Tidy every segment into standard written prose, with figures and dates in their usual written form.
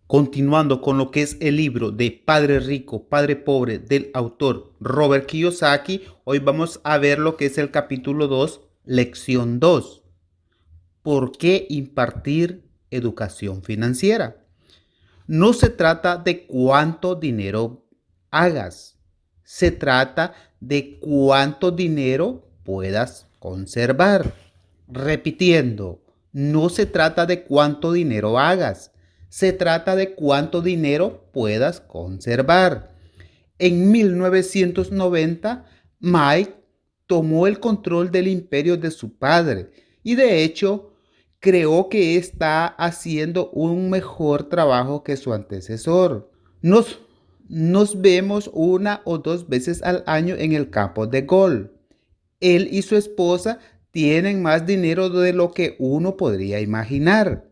Continuando con lo que es el libro de Padre Rico, Padre Pobre del autor Robert Kiyosaki, hoy vamos a ver lo que es el capítulo 2, lección 2. ¿Por qué impartir educación financiera? No se trata de cuánto dinero hagas, se trata de cuánto dinero puedas conservar. Repitiendo, no se trata de cuánto dinero hagas, se trata de cuánto dinero puedas conservar. En 1990, Mike tomó el control del imperio de su padre y de hecho creó que está haciendo un mejor trabajo que su antecesor. Nos vemos una o dos veces al año en el campo de golf. Él y su esposa tienen más dinero de lo que uno podría imaginar.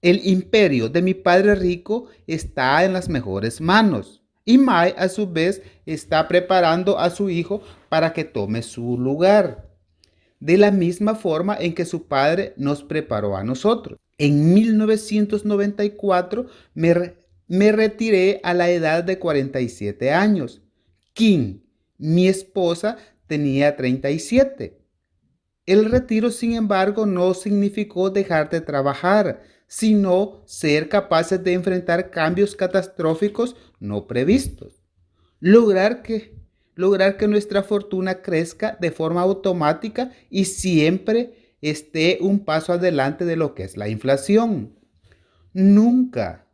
El imperio de mi padre rico está en las mejores manos. Y Mai, a su vez, está preparando a su hijo para que tome su lugar, de la misma forma en que su padre nos preparó a nosotros. En 1994 me retiré a la edad de 47 años. Kim, mi esposa, tenía 37. El retiro, sin embargo, no significó dejar de trabajar, sino ser capaces de enfrentar cambios catastróficos no previstos. Lograr que, lograr que nuestra fortuna crezca de forma automática y siempre esté un paso adelante de lo que es la inflación. Nunca,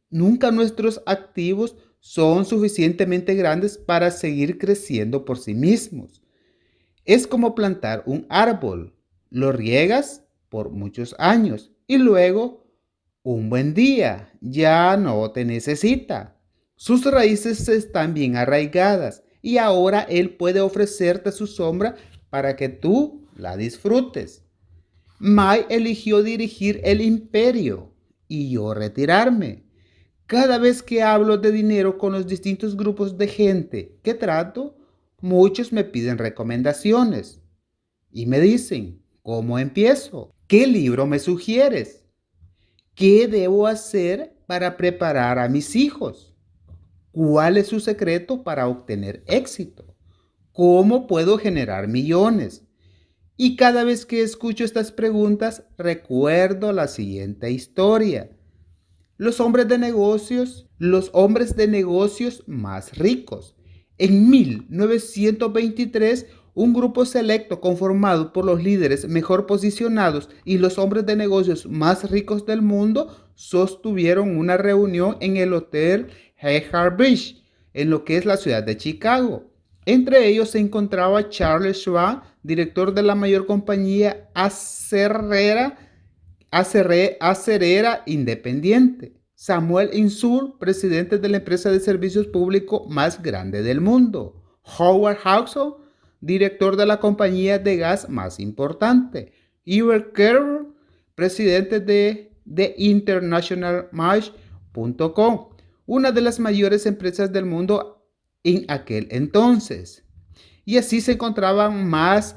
nunca nuestros activos son suficientemente grandes para seguir creciendo por sí mismos. Es como plantar un árbol. Lo riegas por muchos años y luego, un buen día, ya no te necesita. Sus raíces están bien arraigadas y ahora él puede ofrecerte su sombra para que tú la disfrutes. Mai eligió dirigir el imperio y yo retirarme. Cada vez que hablo de dinero con los distintos grupos de gente que trato, muchos me piden recomendaciones y me dicen, ¿cómo empiezo? ¿Qué libro me sugieres? ¿Qué debo hacer para preparar a mis hijos? ¿Cuál es su secreto para obtener éxito? ¿Cómo puedo generar millones? Y cada vez que escucho estas preguntas, recuerdo la siguiente historia. Los hombres de negocios más ricos. En 1923, un grupo selecto conformado por los líderes mejor posicionados y los hombres de negocios más ricos del mundo sostuvieron una reunión en el Hotel Hyatt Beach, en lo que es la ciudad de Chicago. Entre ellos se encontraba Charles Schwab, director de la mayor compañía acerera independiente. Samuel Insull, presidente de la empresa de servicios públicos más grande del mundo. Howard Hawks, director de la compañía de gas más importante. Hubert Kerr, presidente de internationalmatch.com, una de las mayores empresas del mundo en aquel entonces. Y así se encontraban más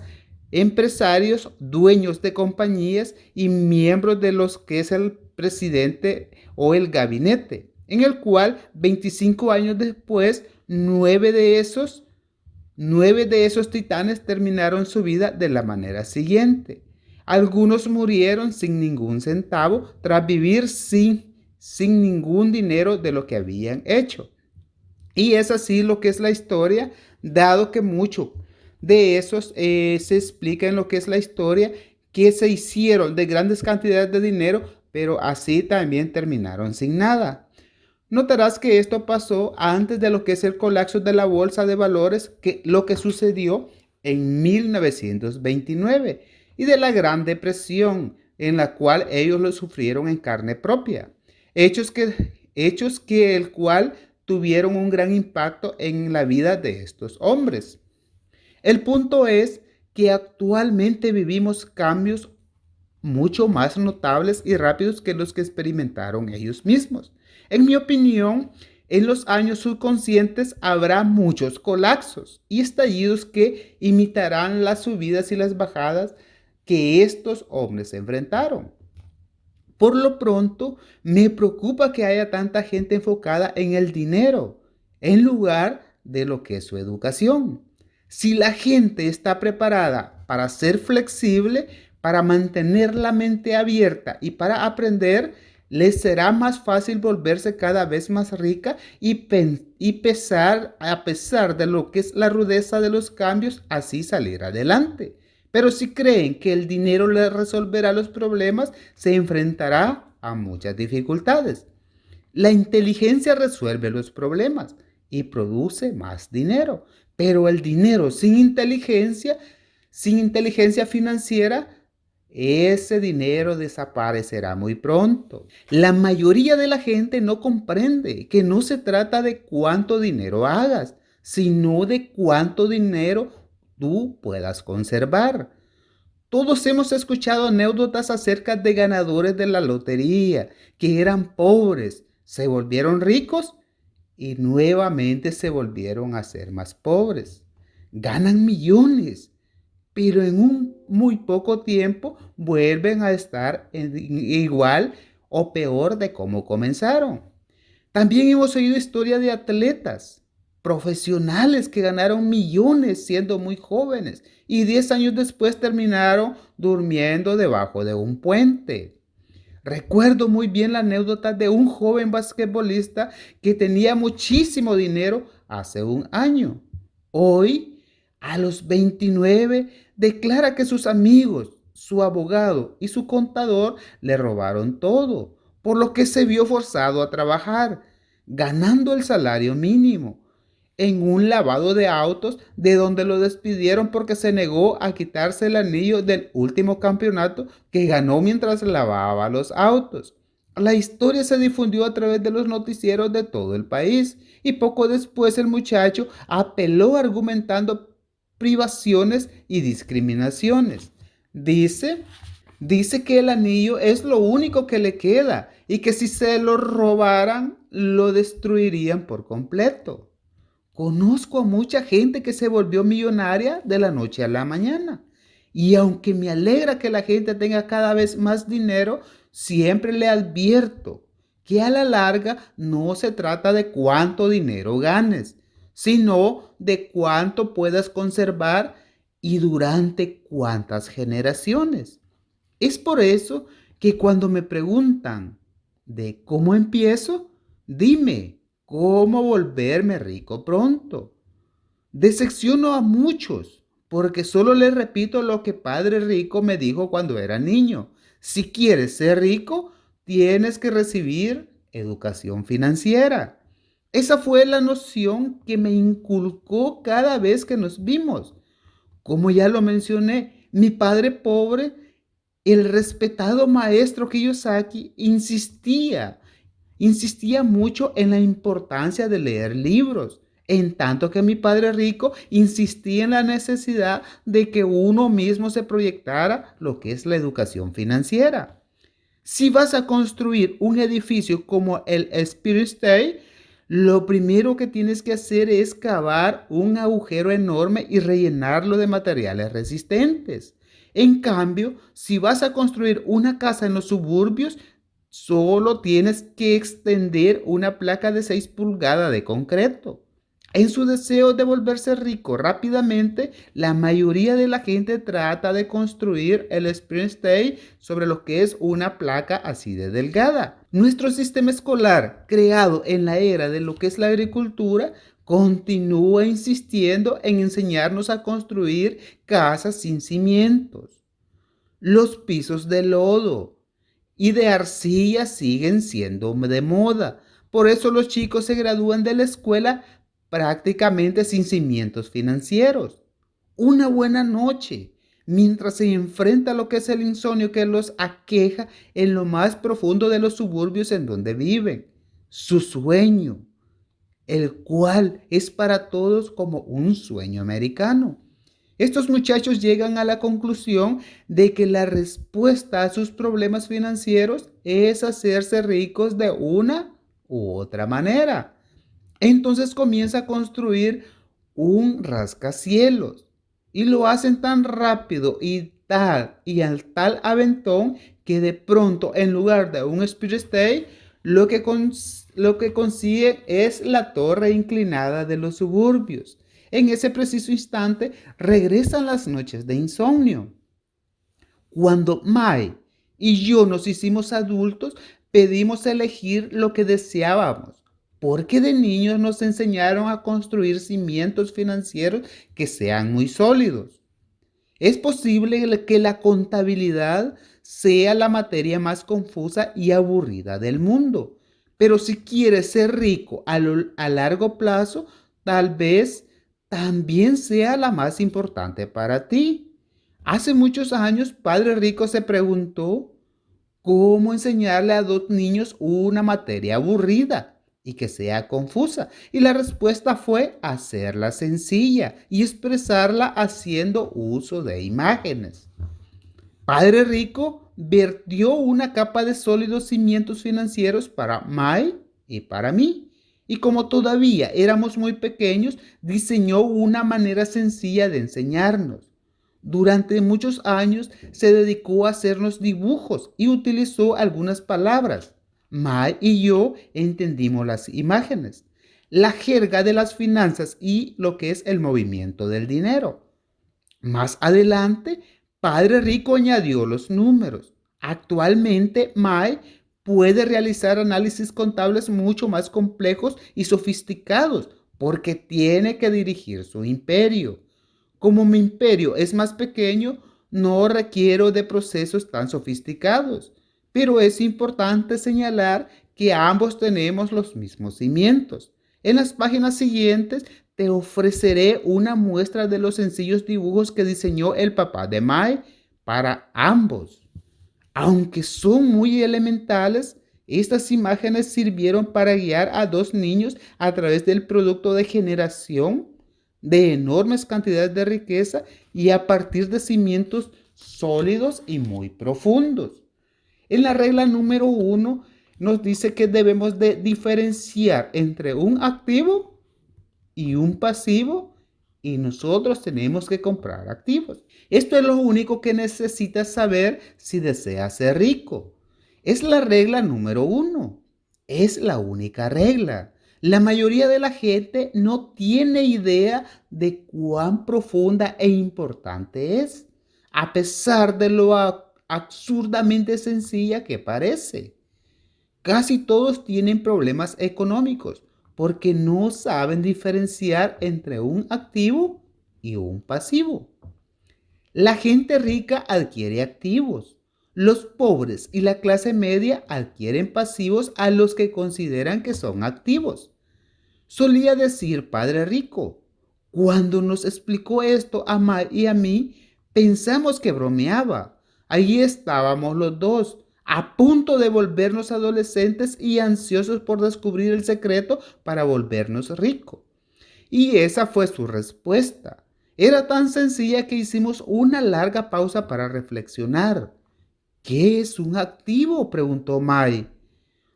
empresarios, dueños de compañías y miembros de los que es el presidente o el gabinete, en el cual 25 años después, nueve de esos titanes terminaron su vida de la manera siguiente. Algunos murieron sin ningún centavo tras vivir sin ningún dinero de lo que habían hecho. Y es así lo que es la historia, dado que mucho de esos se explica en lo que es la historia, que se hicieron de grandes cantidades de dinero, pero así también terminaron sin nada. Notarás que esto pasó antes de lo que es el colapso de la bolsa de valores, lo que sucedió en 1929 y de la Gran Depresión, en la cual ellos lo sufrieron en carne propia. Hechos que el cual tuvieron un gran impacto en la vida de estos hombres. El punto es que actualmente vivimos cambios mucho más notables y rápidos que los que experimentaron ellos mismos. En mi opinión, en los años subconscientes habrá muchos colapsos y estallidos que imitarán las subidas y las bajadas que estos hombres enfrentaron. Por lo pronto, me preocupa que haya tanta gente enfocada en el dinero en lugar de lo que es su educación. Si la gente está preparada para ser flexible, para mantener la mente abierta y para aprender, les será más fácil volverse cada vez más rica a pesar de lo que es la rudeza de los cambios, así salir adelante. Pero si creen que el dinero les resolverá los problemas, se enfrentará a muchas dificultades. La inteligencia resuelve los problemas y produce más dinero, pero el dinero sin inteligencia financiera, ese dinero desaparecerá muy pronto. La mayoría de la gente no comprende que no se trata de cuánto dinero hagas, sino de cuánto dinero tú puedas conservar. Todos hemos escuchado anécdotas acerca de ganadores de la lotería que eran pobres, se volvieron ricos y nuevamente se volvieron a ser más pobres. Ganan millones, pero en un muy poco tiempo vuelven a estar igual o peor de cómo comenzaron. También hemos oído historias de atletas profesionales que ganaron millones siendo muy jóvenes y 10 años después terminaron durmiendo debajo de un puente. Recuerdo muy bien la anécdota de un joven basquetbolista que tenía muchísimo dinero hace un año. Hoy, a los 29, declara que sus amigos, su abogado y su contador le robaron todo, por lo que se vio forzado a trabajar, ganando el salario mínimo en un lavado de autos de donde lo despidieron porque se negó a quitarse el anillo del último campeonato que ganó mientras lavaba los autos. La historia se difundió a través de los noticieros de todo el país y poco después el muchacho apeló argumentando privaciones y discriminaciones. Dice Dice que el anillo es lo único que le queda y que si se lo robaran, lo destruirían por completo. Conozco a mucha gente que se volvió millonaria de la noche a la mañana. Y aunque me alegra que la gente tenga cada vez más dinero, siempre le advierto que a la larga no se trata de cuánto dinero ganes, sino de cuánto puedas conservar y durante cuántas generaciones. Es por eso que cuando me preguntan de cómo empiezo, dime cómo volverme rico pronto. Decepciono a muchos porque solo les repito lo que Padre Rico me dijo cuando era niño. Si quieres ser rico, tienes que recibir educación financiera. Esa fue la noción que me inculcó cada vez que nos vimos. Como ya lo mencioné, mi padre pobre, el respetado maestro Kiyosaki, insistía mucho en la importancia de leer libros, en tanto que mi padre rico insistía en la necesidad de que uno mismo se proyectara lo que es la educación financiera. Si vas a construir un edificio como el Spirit State, lo primero que tienes que hacer es cavar un agujero enorme y rellenarlo de materiales resistentes. En cambio, si vas a construir una casa en los suburbios, solo tienes que extender una placa de 6 pulgadas de concreto. En su deseo de volverse rico rápidamente, la mayoría de la gente trata de construir el Spring State sobre lo que es una placa así de delgada. Nuestro sistema escolar, creado en la era de lo que es la agricultura, continúa insistiendo en enseñarnos a construir casas sin cimientos. Los pisos de lodo y de arcilla siguen siendo de moda. Por eso los chicos se gradúan de la escuela prácticamente sin cimientos financieros. Una buena noche, mientras se enfrenta a lo que es el insomnio que los aqueja en lo más profundo de los suburbios en donde viven. Su sueño, el cual es para todos como un sueño americano. Estos muchachos llegan a la conclusión de que la respuesta a sus problemas financieros es hacerse ricos de una u otra manera. Entonces comienza a construir un rascacielos y lo hacen tan rápido y al tal aventón que de pronto en lugar de un Empire State, lo que consigue es la torre inclinada de los suburbios. En ese preciso instante regresan las noches de insomnio. Cuando Mai y yo nos hicimos adultos, pedimos elegir lo que deseábamos, porque de niños nos enseñaron a construir cimientos financieros que sean muy sólidos. Es posible que la contabilidad sea la materia más confusa y aburrida del mundo, pero si quieres ser rico a largo plazo, tal vez también sea la más importante para ti. Hace muchos años, Padre Rico se preguntó cómo enseñarle a dos niños una materia aburrida y que sea confusa. Y la respuesta fue hacerla sencilla y expresarla haciendo uso de imágenes. Padre Rico vertió una capa de sólidos cimientos financieros para Mai y para mí. Y como todavía éramos muy pequeños, diseñó una manera sencilla de enseñarnos. Durante muchos años se dedicó a hacernos dibujos y utilizó algunas palabras. Mai y yo entendimos las imágenes, la jerga de las finanzas y lo que es el movimiento del dinero. Más adelante, Padre Rico añadió los números. Actualmente, Mai puede realizar análisis contables mucho más complejos y sofisticados porque tiene que dirigir su imperio. Como mi imperio es más pequeño, no requiero de procesos tan sofisticados, pero es importante señalar que ambos tenemos los mismos cimientos. En las páginas siguientes te ofreceré una muestra de los sencillos dibujos que diseñó el papá de Mai para ambos. Aunque son muy elementales, estas imágenes sirvieron para guiar a dos niños a través del producto de generación de enormes cantidades de riqueza y a partir de cimientos sólidos y muy profundos. En la regla número 1 nos dice que debemos de diferenciar entre un activo y un pasivo y nosotros tenemos que comprar activos. Esto es lo único que necesitas saber si deseas ser rico. Es la regla número 1. Es la única regla. La mayoría de la gente no tiene idea de cuán profunda e importante es, a pesar de lo absurdamente sencilla que parece. Casi todos tienen problemas económicos porque no saben diferenciar entre un activo y un pasivo. La gente rica adquiere activos. Los pobres y la clase media adquieren pasivos a los que consideran que son activos. Solía decir Padre Rico. Cuando nos explicó esto a Mai y a mí, pensamos que bromeaba. Allí estábamos los dos, a punto de volvernos adolescentes y ansiosos por descubrir el secreto para volvernos ricos. Y esa fue su respuesta. Era tan sencilla que hicimos una larga pausa para reflexionar. ¿Qué es un activo?, preguntó Mai.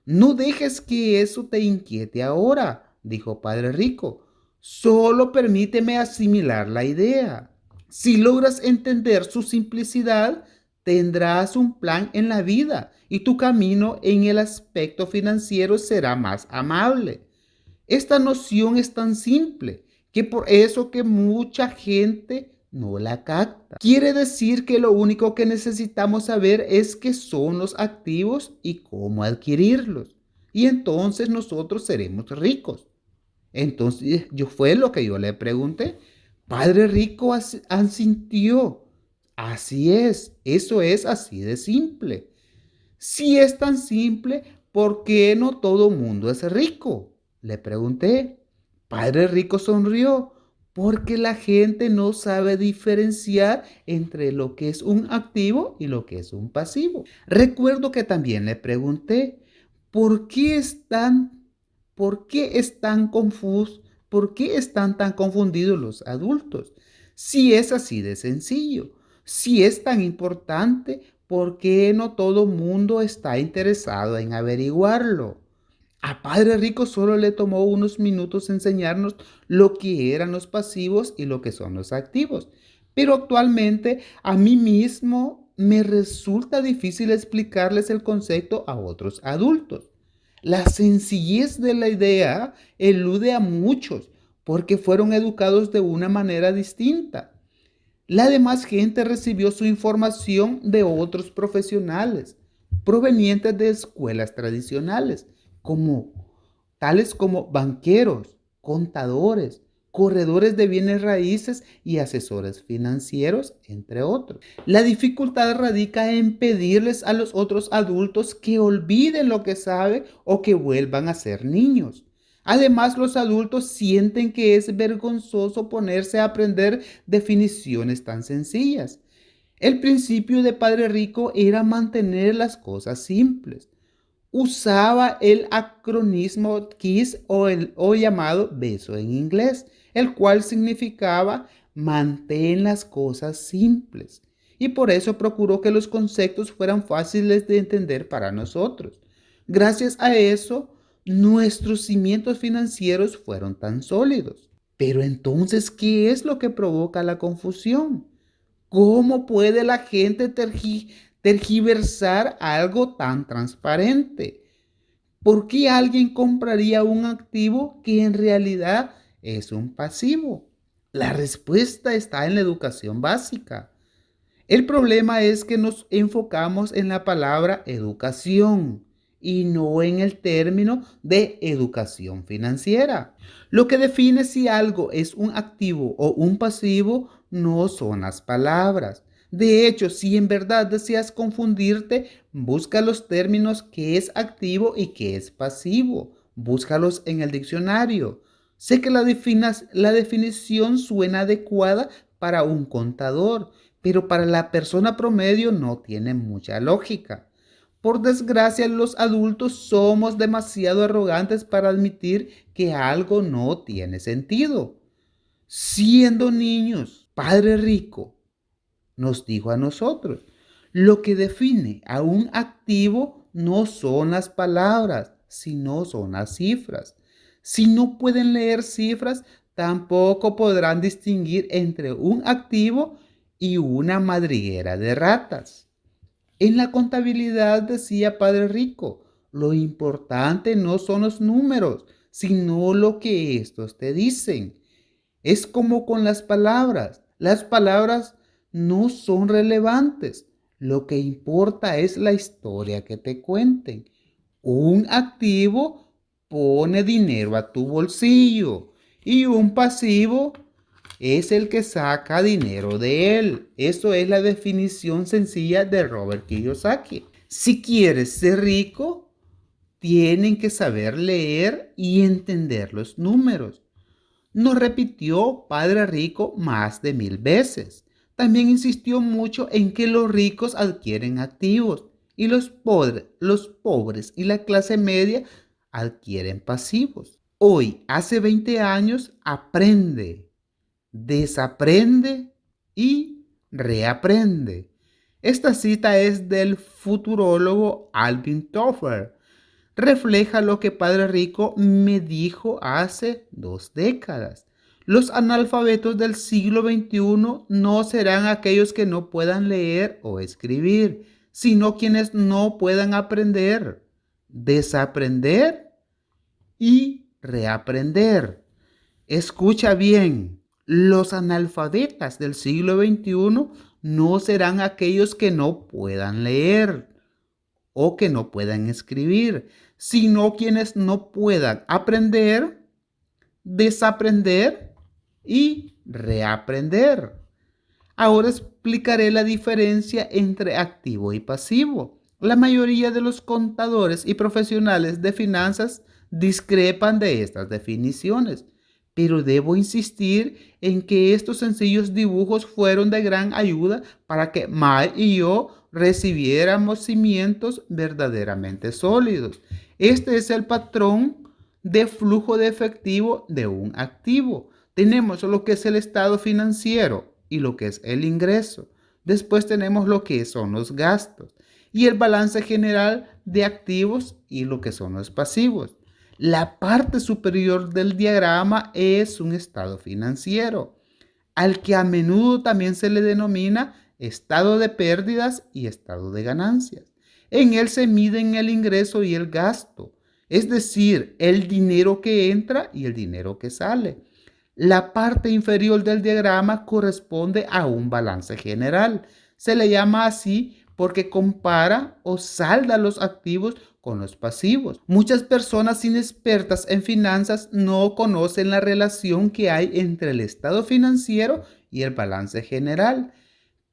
No dejes que eso te inquiete ahora, dijo Padre Rico. Solo permíteme asimilar la idea. Si logras entender su simplicidad, tendrás un plan en la vida y tu camino en el aspecto financiero será más amable. Esta noción es tan simple que por eso que mucha gente no la capta. Quiere decir que lo único que necesitamos saber es qué son los activos y cómo adquirirlos. Y entonces nosotros seremos ricos. Entonces, fue lo que yo le pregunté. Padre Rico asintió. Así es, eso es así de simple. Si es tan simple, ¿por qué no todo mundo es rico?, le pregunté. Padre Rico sonrió. Porque la gente no sabe diferenciar entre lo que es un activo y lo que es un pasivo. Recuerdo que también le pregunté, ¿por qué están confusos? ¿Por qué están tan confundidos los adultos? Si es así de sencillo, si es tan importante, ¿por qué no todo mundo está interesado en averiguarlo? A Padre Rico solo le tomó unos minutos enseñarnos lo que eran los pasivos y lo que son los activos. Pero actualmente a mí mismo me resulta difícil explicarles el concepto a otros adultos. La sencillez de la idea elude a muchos porque fueron educados de una manera distinta. La demás gente recibió su información de otros profesionales provenientes de escuelas tradicionales, como tales como banqueros, contadores, corredores de bienes raíces y asesores financieros, entre otros. La dificultad radica en pedirles a los otros adultos que olviden lo que saben o que vuelvan a ser niños. Además, los adultos sienten que es vergonzoso ponerse a aprender definiciones tan sencillas. El principio de Padre Rico era mantener las cosas simples. Usaba el acronismo KISS o llamado beso en inglés, el cual significaba mantén las cosas simples. Y por eso procuró que los conceptos fueran fáciles de entender para nosotros. Gracias a eso, nuestros cimientos financieros fueron tan sólidos. Pero entonces, ¿qué es lo que provoca la confusión? ¿Cómo puede la gente tergiversar algo tan transparente? ¿Por qué alguien compraría un activo que en realidad es un pasivo? La respuesta está en la educación básica. El problema es que nos enfocamos en la palabra educación y no en el término de educación financiera. Lo que define si algo es un activo o un pasivo no son las palabras. De hecho, si en verdad deseas confundirte, busca los términos qué es activo y qué es pasivo. Búscalos en el diccionario. Sé que la definición suena adecuada para un contador, pero para la persona promedio no tiene mucha lógica. Por desgracia, los adultos somos demasiado arrogantes para admitir que algo no tiene sentido. Siendo niños, Padre Rico nos dijo a nosotros, lo que define a un activo no son las palabras, sino son las cifras. Si no pueden leer cifras, tampoco podrán distinguir entre un activo y una madriguera de ratas. En la contabilidad decía Padre Rico, lo importante no son los números, sino lo que estos te dicen. Es como con las palabras. Las palabras no son relevantes. Lo que importa es la historia que te cuenten. Un activo pone dinero a tu bolsillo y un pasivo es el que saca dinero de él. Eso es la definición sencilla de Robert Kiyosaki. Si quieres ser rico, tienen que saber leer y entender los números. Nos repitió Padre Rico más de 1000 veces. También insistió mucho en que los ricos adquieren activos y los pobres y la clase media adquieren pasivos. Hoy, hace 20 años, aprende, desaprende y reaprende. Esta cita es del futurólogo Alvin Toffler. Refleja lo que Padre Rico me dijo hace 2 décadas. Los analfabetos del siglo XXI no serán aquellos que no puedan leer o escribir, sino quienes no puedan aprender, desaprender y reaprender. Escucha bien, los analfabetas del siglo XXI no serán aquellos que no puedan leer o que no puedan escribir, sino quienes no puedan aprender, desaprender y reaprender. Ahora explicaré la diferencia entre activo y pasivo. La mayoría de los contadores y profesionales de finanzas discrepan de estas definiciones, pero debo insistir en que estos sencillos dibujos fueron de gran ayuda para que Mai y yo recibiéramos cimientos verdaderamente sólidos. Este es el patrón de flujo de efectivo de un activo. Tenemos lo que es el estado financiero y lo que es el ingreso. Después tenemos lo que son los gastos y el balance general de activos y lo que son los pasivos. La parte superior del diagrama es un estado financiero, al que a menudo también se le denomina estado de pérdidas y estado de ganancias. En él se miden el ingreso y el gasto, es decir, el dinero que entra y el dinero que sale. La parte inferior del diagrama corresponde a un balance general. Se le llama así porque compara o salda los activos con los pasivos. Muchas personas inexpertas en finanzas no conocen la relación que hay entre el estado financiero y el balance general,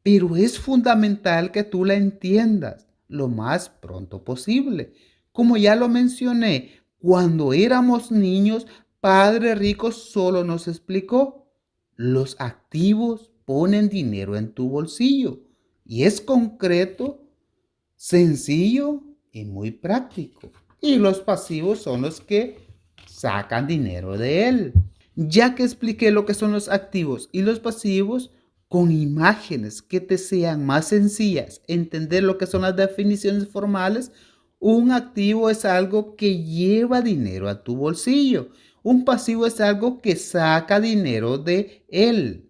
pero es fundamental que tú la entiendas lo más pronto posible. Como ya lo mencioné, cuando éramos niños, Padre Rico solo nos explicó, los activos ponen dinero en tu bolsillo. Y es concreto, sencillo y muy práctico. Y los pasivos son los que sacan dinero de él. Ya que expliqué lo que son los activos y los pasivos, con imágenes que te sean más sencillas, entender lo que son las definiciones formales, un activo es algo que lleva dinero a tu bolsillo. Un pasivo es algo que saca dinero de él.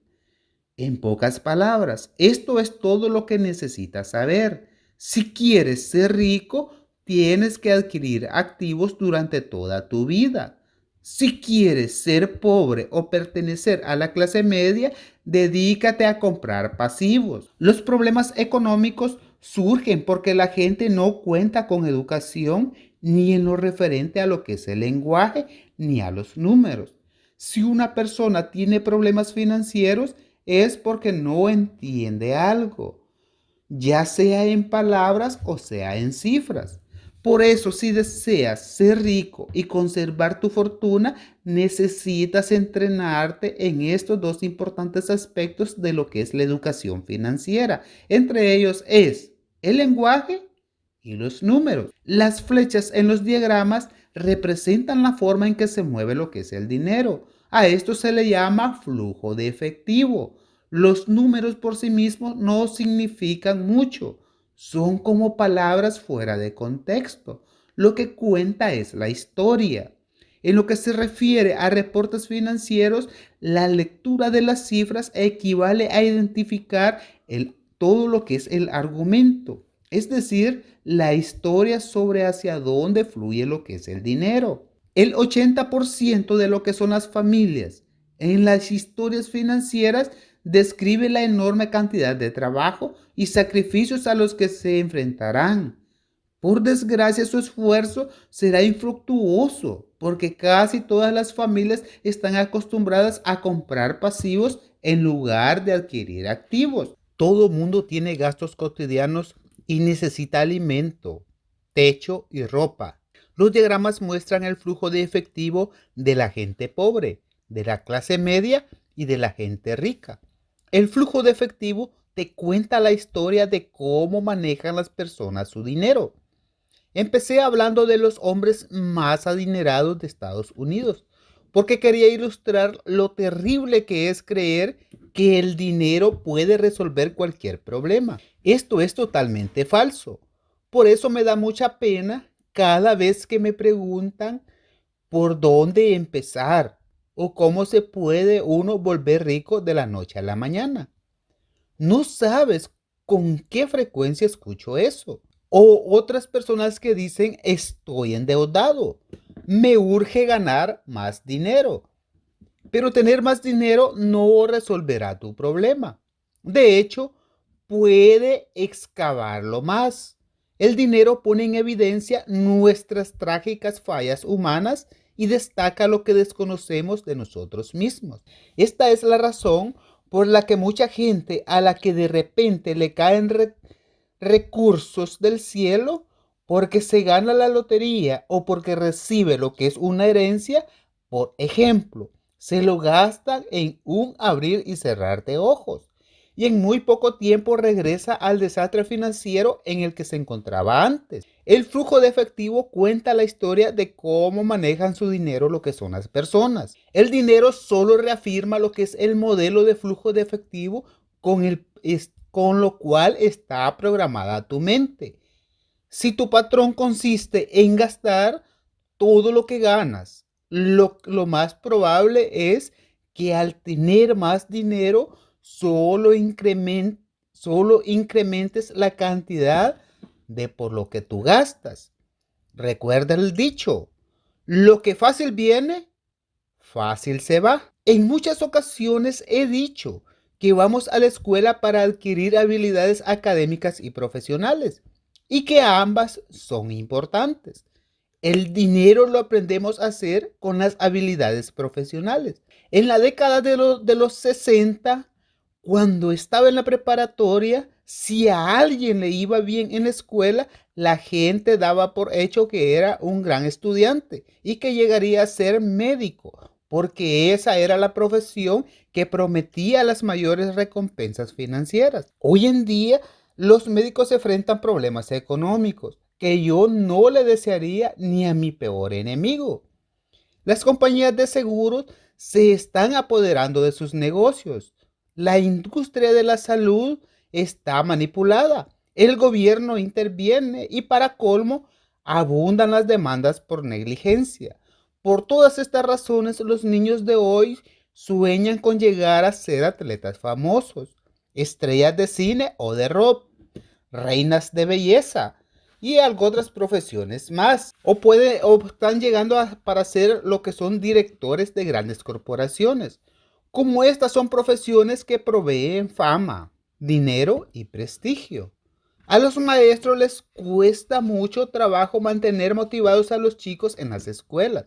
En pocas palabras, esto es todo lo que necesitas saber. Si quieres ser rico, tienes que adquirir activos durante toda tu vida. Si quieres ser pobre o pertenecer a la clase media, dedícate a comprar pasivos. Los problemas económicos surgen porque la gente no cuenta con educación ni en lo referente a lo que es el lenguaje ni a los números. Si una persona tiene problemas financieros, es porque no entiende algo, ya sea en palabras o sea en cifras. Por eso, si deseas ser rico y conservar tu fortuna, necesitas entrenarte en estos dos importantes aspectos de lo que es la educación financiera. Entre ellos es el lenguaje y los números. Las flechas en los diagramas representan la forma en que se mueve lo que es el dinero. A esto se le llama flujo de efectivo. Los números por sí mismos no significan mucho. Son como palabras fuera de contexto. Lo que cuenta es la historia. En lo que se refiere a reportes financieros, la lectura de las cifras equivale a identificar todo lo que es el argumento, es decir, la historia sobre hacia dónde fluye lo que es el dinero. El 80% de lo que son las familias en las historias financieras describe la enorme cantidad de trabajo y sacrificios a los que se enfrentarán. Por desgracia, su esfuerzo será infructuoso porque casi todas las familias están acostumbradas a comprar pasivos en lugar de adquirir activos. Todo mundo tiene gastos cotidianos y necesita alimento, techo y ropa. Los diagramas muestran el flujo de efectivo de la gente pobre, de la clase media y de la gente rica. El flujo de efectivo te cuenta la historia de cómo manejan las personas su dinero. Empecé hablando de los hombres más adinerados de Estados Unidos, porque quería ilustrar lo terrible que es creer que el dinero puede resolver cualquier problema. Esto es totalmente falso. Por eso me da mucha pena cada vez que me preguntan por dónde empezar o cómo se puede uno volver rico de la noche a la mañana. No sabes con qué frecuencia escucho eso. O otras personas que dicen, estoy endeudado, me urge ganar más dinero. Pero tener más dinero no resolverá tu problema. De hecho, puede excavarlo más. El dinero pone en evidencia nuestras trágicas fallas humanas y destaca lo que desconocemos de nosotros mismos. Esta es la razón por la que mucha gente a la que de repente le caen recursos del cielo porque se gana la lotería o porque recibe lo que es una herencia, por ejemplo, se lo gastan en un abrir y cerrar de ojos y en muy poco tiempo regresa al desastre financiero en el que se encontraba antes. El flujo de efectivo cuenta la historia de cómo manejan su dinero lo que son las personas. El dinero solo reafirma lo que es el modelo de flujo de efectivo con lo cual está programada tu mente. Si tu patrón consiste en gastar todo lo que ganas, lo más probable es que al tener más dinero solo incrementes la cantidad de por lo que tú gastas. Recuerda el dicho, lo que fácil viene, fácil se va. En muchas ocasiones he dicho que vamos a la escuela para adquirir habilidades académicas y profesionales y que ambas son importantes. El dinero lo aprendemos a hacer con las habilidades profesionales. En la década de los 60, cuando estaba en la preparatoria, si a alguien le iba bien en la escuela, la gente daba por hecho que era un gran estudiante y que llegaría a ser médico, porque esa era la profesión que prometía las mayores recompensas financieras. Hoy en día, los médicos se enfrentan problemas económicos que yo no le desearía ni a mi peor enemigo. Las compañías de seguros se están apoderando de sus negocios. La industria de la salud está manipulada. El gobierno interviene y para colmo abundan las demandas por negligencia. Por todas estas razones, los niños de hoy sueñan con llegar a ser atletas famosos, estrellas de cine o de rock, reinas de belleza y algo otras profesiones más. O están llegando para ser lo que son directores de grandes corporaciones. Como estas son profesiones que proveen fama, dinero y prestigio. A los maestros les cuesta mucho trabajo mantener motivados a los chicos en las escuelas.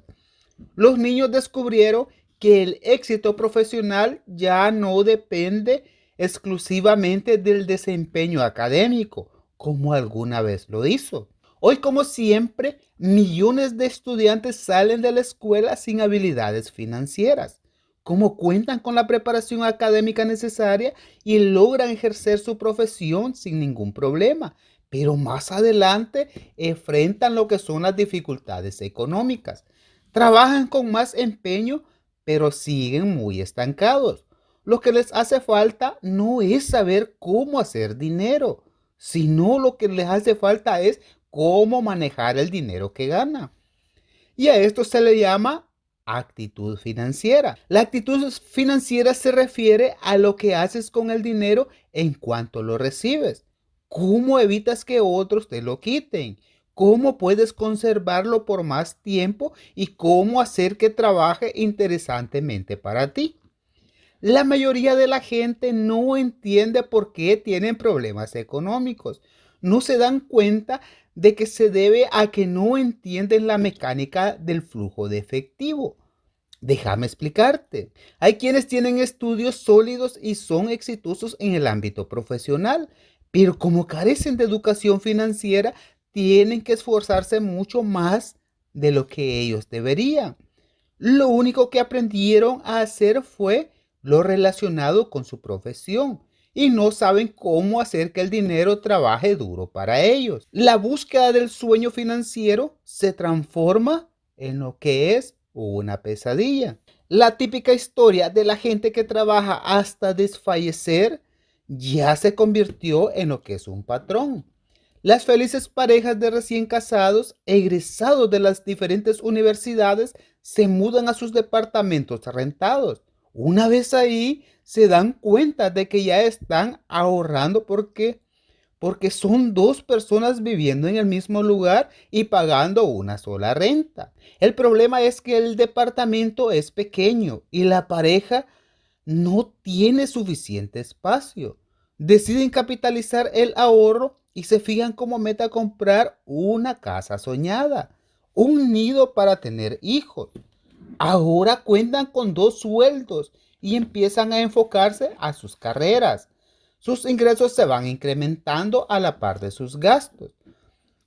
Los niños descubrieron que el éxito profesional ya no depende exclusivamente del desempeño académico, como alguna vez lo hizo. Hoy, como siempre, millones de estudiantes salen de la escuela sin habilidades financieras. Como cuentan con la preparación académica necesaria y logran ejercer su profesión sin ningún problema, pero más adelante enfrentan lo que son las dificultades económicas. Trabajan con más empeño, pero siguen muy estancados. Lo que les hace falta no es saber cómo hacer dinero, sino lo que les hace falta es cómo manejar el dinero que gana. Y a esto se le llama actitud financiera. La actitud financiera se refiere a lo que haces con el dinero en cuanto lo recibes. ¿Cómo evitas que otros te lo quiten? ¿Cómo puedes conservarlo por más tiempo? ¿Y cómo hacer que trabaje interesantemente para ti? La mayoría de la gente no entiende por qué tienen problemas económicos. No se dan cuenta de que se debe a que no entienden la mecánica del flujo de efectivo. Déjame explicarte. Hay quienes tienen estudios sólidos y son exitosos en el ámbito profesional, pero como carecen de educación financiera, tienen que esforzarse mucho más de lo que ellos deberían. Lo único que aprendieron a hacer fue lo relacionado con su profesión y no saben cómo hacer que el dinero trabaje duro para ellos. La búsqueda del sueño financiero se transforma en lo que es una pesadilla. La típica historia de la gente que trabaja hasta desfallecer ya se convirtió en lo que es un patrón. Las felices parejas de recién casados, egresados de las diferentes universidades, se mudan a sus departamentos rentados. Una vez ahí, se dan cuenta de que ya están ahorrando porque son dos personas viviendo en el mismo lugar y pagando una sola renta. El problema es que el departamento es pequeño y la pareja no tiene suficiente espacio. Deciden capitalizar el ahorro y se fijan como meta comprar una casa soñada, un nido para tener hijos. Ahora cuentan con dos sueldos y empiezan a enfocarse a sus carreras. Sus ingresos se van incrementando a la par de sus gastos.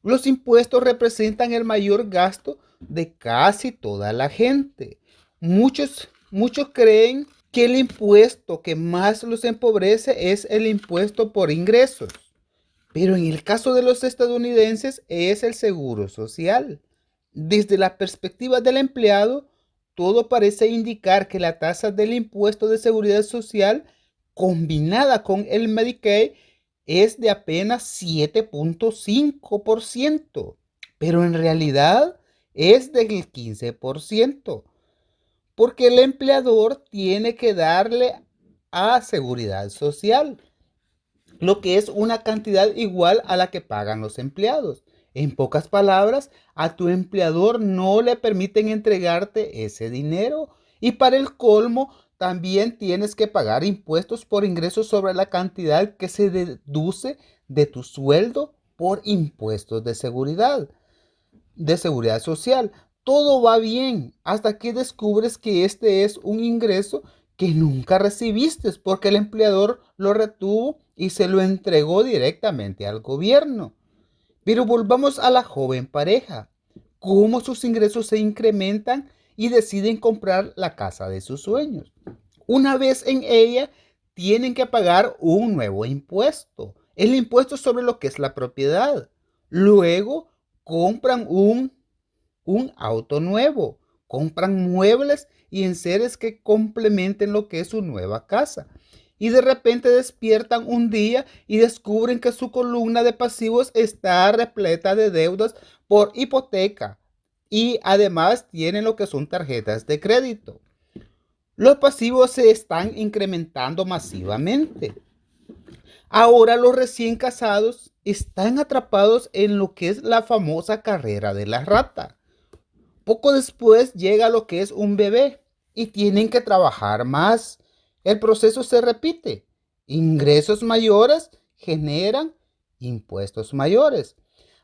Los impuestos representan el mayor gasto de casi toda la gente. Muchos creen que el impuesto que más los empobrece es el impuesto por ingresos. Pero en el caso de los estadounidenses es el seguro social. Desde la perspectiva del empleado, todo parece indicar que la tasa del impuesto de seguridad social combinada con el Medicaid es de apenas 7.5%, pero en realidad es del 15%, porque el empleador tiene que darle a seguridad social. lo que es una cantidad igual a la que pagan los empleados. En pocas palabras, a tu empleador no le permiten entregarte ese dinero y para el colmo también tienes que pagar impuestos por ingresos sobre la cantidad que se deduce de tu sueldo por impuestos de seguridad social. Todo va bien hasta que descubres que este es un ingreso que nunca recibiste porque el empleador lo retuvo y se lo entregó directamente al gobierno. Pero volvamos a la joven pareja. ¿Cómo sus ingresos se incrementan y deciden comprar la casa de sus sueños? Una vez en ella, tienen que pagar un nuevo impuesto, el impuesto sobre lo que es la propiedad. Luego, compran un auto nuevo, compran muebles y enseres que complementen lo que es su nueva casa. Y de repente despiertan un día y descubren que su columna de pasivos está repleta de deudas por hipoteca. Y además tienen lo que son tarjetas de crédito. Los pasivos se están incrementando masivamente. Ahora los recién casados están atrapados en lo que es la famosa carrera de la rata. Poco después llega lo que es un bebé y tienen que trabajar más. El proceso se repite. Ingresos mayores generan impuestos mayores.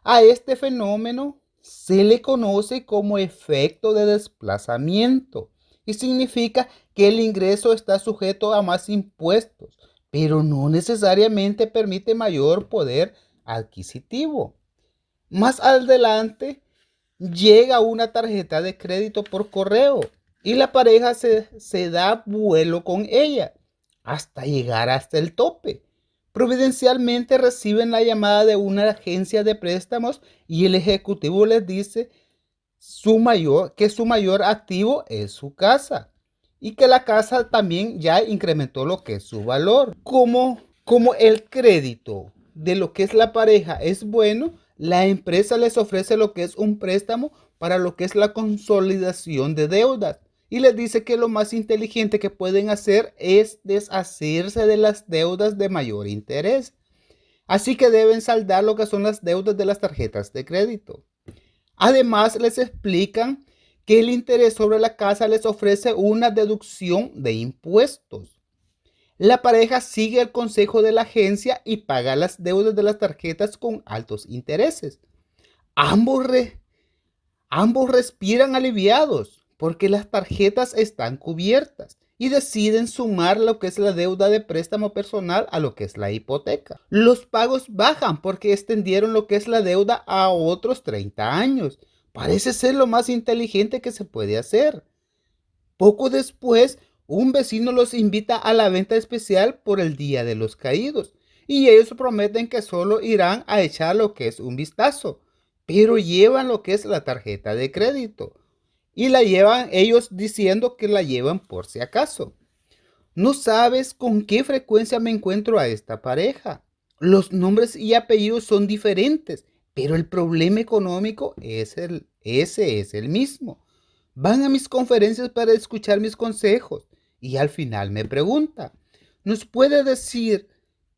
A este fenómeno se le conoce como efecto de desplazamiento y significa que el ingreso está sujeto a más impuestos, pero no necesariamente permite mayor poder adquisitivo. Más adelante llega una tarjeta de crédito por correo y la pareja se da vuelo con ella hasta llegar hasta el tope. Providencialmente reciben la llamada de una agencia de préstamos y el ejecutivo les dice que su mayor activo es su casa y que la casa también ya incrementó lo que es su valor. Como el crédito de lo que es la pareja es bueno, la empresa les ofrece lo que es un préstamo para lo que es la consolidación de deudas y les dice que lo más inteligente que pueden hacer es deshacerse de las deudas de mayor interés. Así que deben saldar lo que son las deudas de las tarjetas de crédito. Además, les explican que el interés sobre la casa les ofrece una deducción de impuestos. La pareja sigue el consejo de la agencia y paga las deudas de las tarjetas con altos intereses. Ambos, ambos respiran aliviados porque las tarjetas están cubiertas y deciden sumar lo que es la deuda de préstamo personal a lo que es la hipoteca. Los pagos bajan porque extendieron lo que es la deuda a otros 30 años. Parece ser lo más inteligente que se puede hacer. Poco después, un vecino los invita a la venta especial por el Día de los Caídos y ellos prometen que solo irán a echar lo que es un vistazo, pero llevan lo que es la tarjeta de crédito y la llevan ellos diciendo que la llevan por si acaso. No sabes con qué frecuencia me encuentro a esta pareja. Los nombres y apellidos son diferentes, pero el problema económico ese es el mismo. Van a mis conferencias para escuchar mis consejos y al final me pregunta, ¿nos puede decir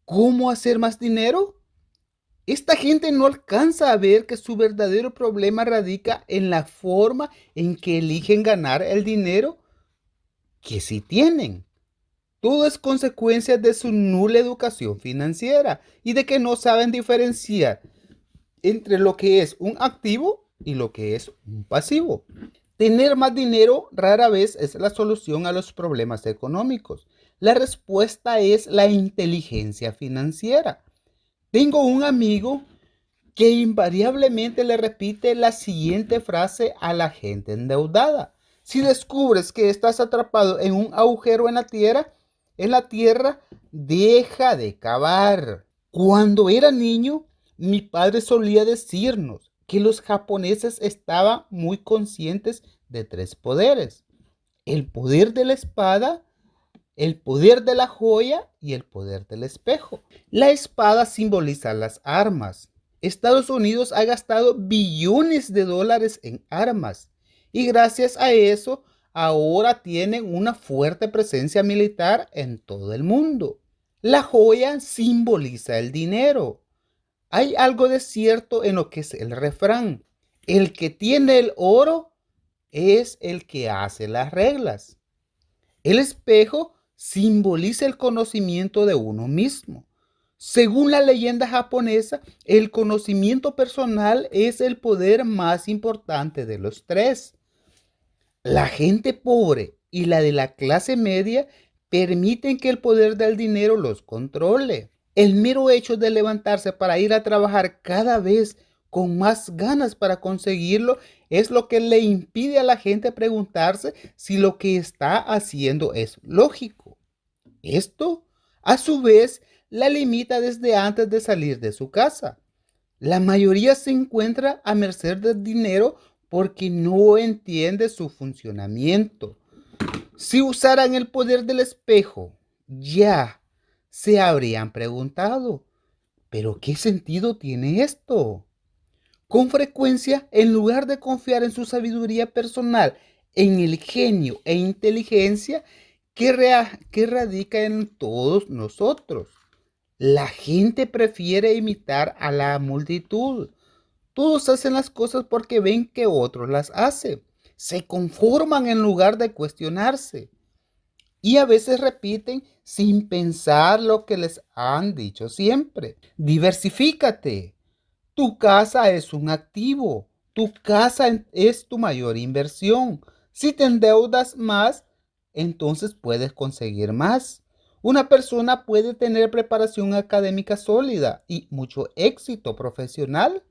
cómo hacer más dinero? Esta gente no alcanza a ver que su verdadero problema radica en la forma en que eligen ganar el dinero que sí tienen. Todo es consecuencia de su nula educación financiera y de que no saben diferenciar entre lo que es un activo y lo que es un pasivo. Tener más dinero rara vez es la solución a los problemas económicos. La respuesta es la inteligencia financiera. Tengo un amigo que invariablemente le repite la siguiente frase a la gente endeudada. Si descubres que estás atrapado en un agujero en la tierra, deja de cavar. Cuando era niño, mi padre solía decirnos que los japoneses estaban muy conscientes de tres poderes: el poder de la espada, el poder de la joya y el poder del espejo. La espada simboliza las armas. Estados Unidos ha gastado billones de dólares en armas y gracias a eso ahora tienen una fuerte presencia militar en todo el mundo. La joya simboliza el dinero. Hay algo de cierto en lo que es el refrán. El que tiene el oro es el que hace las reglas. El espejo simboliza el conocimiento de uno mismo. Según la leyenda japonesa, el conocimiento personal es el poder más importante de los tres. La gente pobre y la de la clase media permiten que el poder del dinero los controle. El mero hecho de levantarse para ir a trabajar cada vez con más ganas para conseguirlo es lo que le impide a la gente preguntarse si lo que está haciendo es lógico. Esto, a su vez, la limita desde antes de salir de su casa. La mayoría se encuentra a merced del dinero porque no entiende su funcionamiento. Si usaran el poder del espejo, ya se habrían preguntado, ¿pero qué sentido tiene esto? Con frecuencia, en lugar de confiar en su sabiduría personal, en el genio e inteligencia que radica en todos nosotros, la gente prefiere imitar a la multitud. Todos hacen las cosas porque ven que otros las hacen. Se conforman en lugar de cuestionarse. Y a veces repiten sin pensar lo que les han dicho siempre. Diversifícate. Tu casa es un activo. Tu casa es tu mayor inversión. Si te endeudas más, entonces puedes conseguir más. Una persona puede tener preparación académica sólida y mucho éxito profesional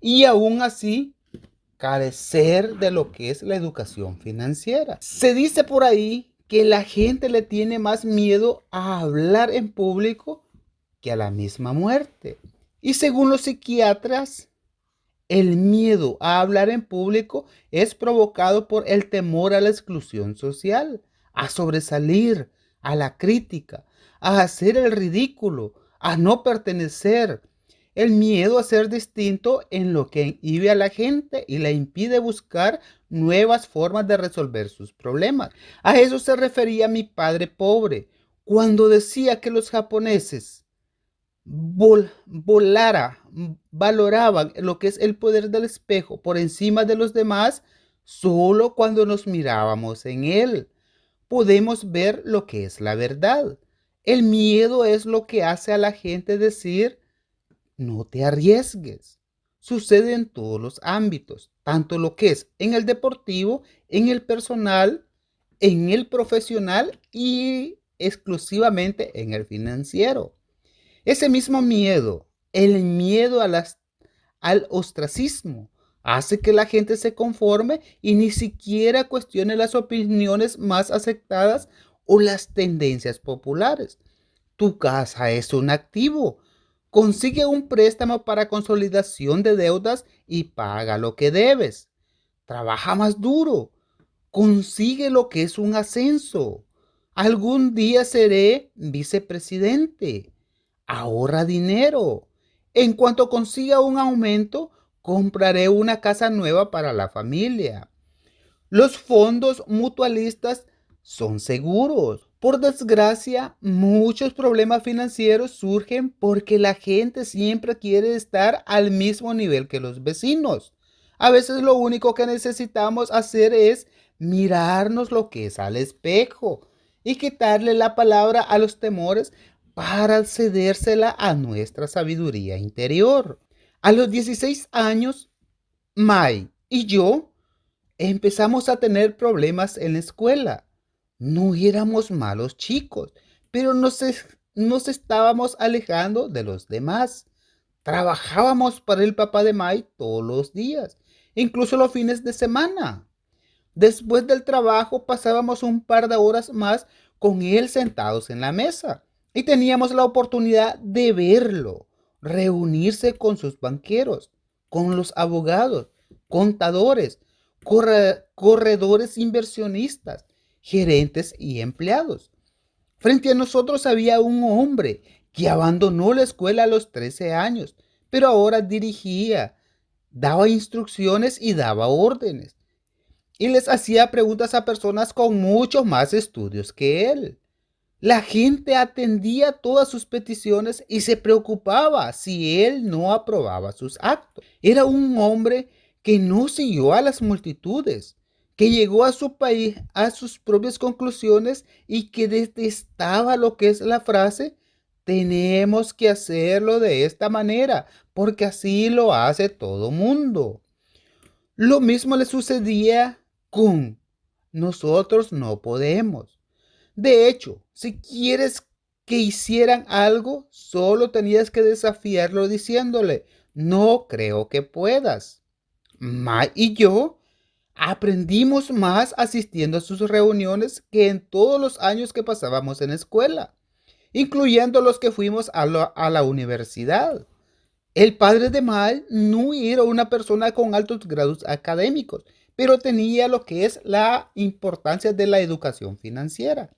y aún así carecer de lo que es la educación financiera. Se dice por ahí que la gente le tiene más miedo a hablar en público que a la misma muerte. Y según los psiquiatras, el miedo a hablar en público es provocado por el temor a la exclusión social, a sobresalir, a la crítica, a hacer el ridículo, a no pertenecer. El miedo a ser distinto en lo que inhibe a la gente y le impide buscar nuevas formas de resolver sus problemas. A eso se refería mi padre pobre cuando decía que los japoneses valoraban lo que es el poder del espejo por encima de los demás solo cuando nos mirábamos en él. Podemos ver lo que es la verdad. El miedo es lo que hace a la gente decir, no te arriesgues. Sucede en todos los ámbitos, tanto lo que es en el deportivo, en el personal, en el profesional y exclusivamente en el financiero. Ese mismo miedo, el miedo al ostracismo, hace que la gente se conforme y ni siquiera cuestione las opiniones más aceptadas o las tendencias populares. Tu casa es un activo. Consigue un préstamo para consolidación de deudas y paga lo que debes. Trabaja más duro. Consigue lo que es un ascenso. Algún día seré vicepresidente. Ahorra dinero. En cuanto consiga un aumento, compraré una casa nueva para la familia. Los fondos mutualistas son seguros. Por desgracia, muchos problemas financieros surgen porque la gente siempre quiere estar al mismo nivel que los vecinos. A veces lo único que necesitamos hacer es mirarnos lo que es al espejo y quitarle la palabra a los temores para cedérsela a nuestra sabiduría interior. A los 16 años, Mai y yo empezamos a tener problemas en la escuela. No éramos malos chicos, pero nos estábamos alejando de los demás. Trabajábamos para el papá de Mai todos los días, incluso los fines de semana. Después del trabajo pasábamos un par de horas más con él sentados en la mesa y teníamos la oportunidad de verlo, reunirse con sus banqueros, con los abogados, contadores, corredores inversionistas, gerentes y empleados. Frente a nosotros había un hombre que abandonó la escuela a los 13 años, pero ahora dirigía, daba instrucciones y daba órdenes y les hacía preguntas a personas con muchos más estudios que él. La gente atendía todas sus peticiones y se preocupaba si él no aprobaba sus actos. Era un hombre que no siguió a las multitudes, que llegó a su país a sus propias conclusiones y que detestaba lo que es la frase: tenemos que hacerlo de esta manera, porque así lo hace todo mundo. Lo mismo le sucedía con nosotros no podemos. De hecho, si quieres que hicieran algo, solo tenías que desafiarlo diciéndole: no creo que puedas. Mai y yo aprendimos más asistiendo a sus reuniones que en todos los años que pasábamos en la escuela, incluyendo los que fuimos a la universidad. El padre de Mai no era una persona con altos grados académicos, pero tenía lo que es la importancia de la educación financiera.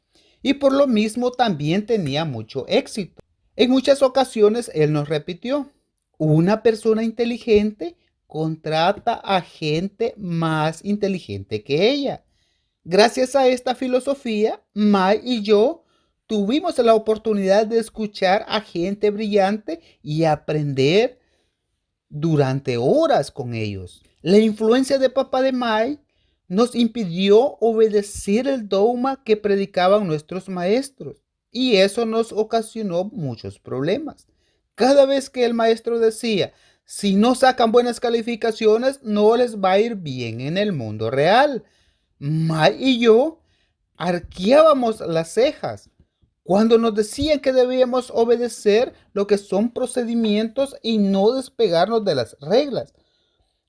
Y por lo mismo también tenía mucho éxito. En muchas ocasiones él nos repitió: una persona inteligente contrata a gente más inteligente que ella. Gracias a esta filosofía, Mai y yo tuvimos la oportunidad de escuchar a gente brillante y aprender durante horas con ellos. La influencia de papá de Mai nos impidió obedecer el dogma que predicaban nuestros maestros, y eso nos ocasionó muchos problemas. Cada vez que el maestro decía: si no sacan buenas calificaciones, no les va a ir bien en el mundo real, Mai y yo arqueábamos las cejas cuando nos decían que debíamos obedecer lo que son procedimientos y no despegarnos de las reglas.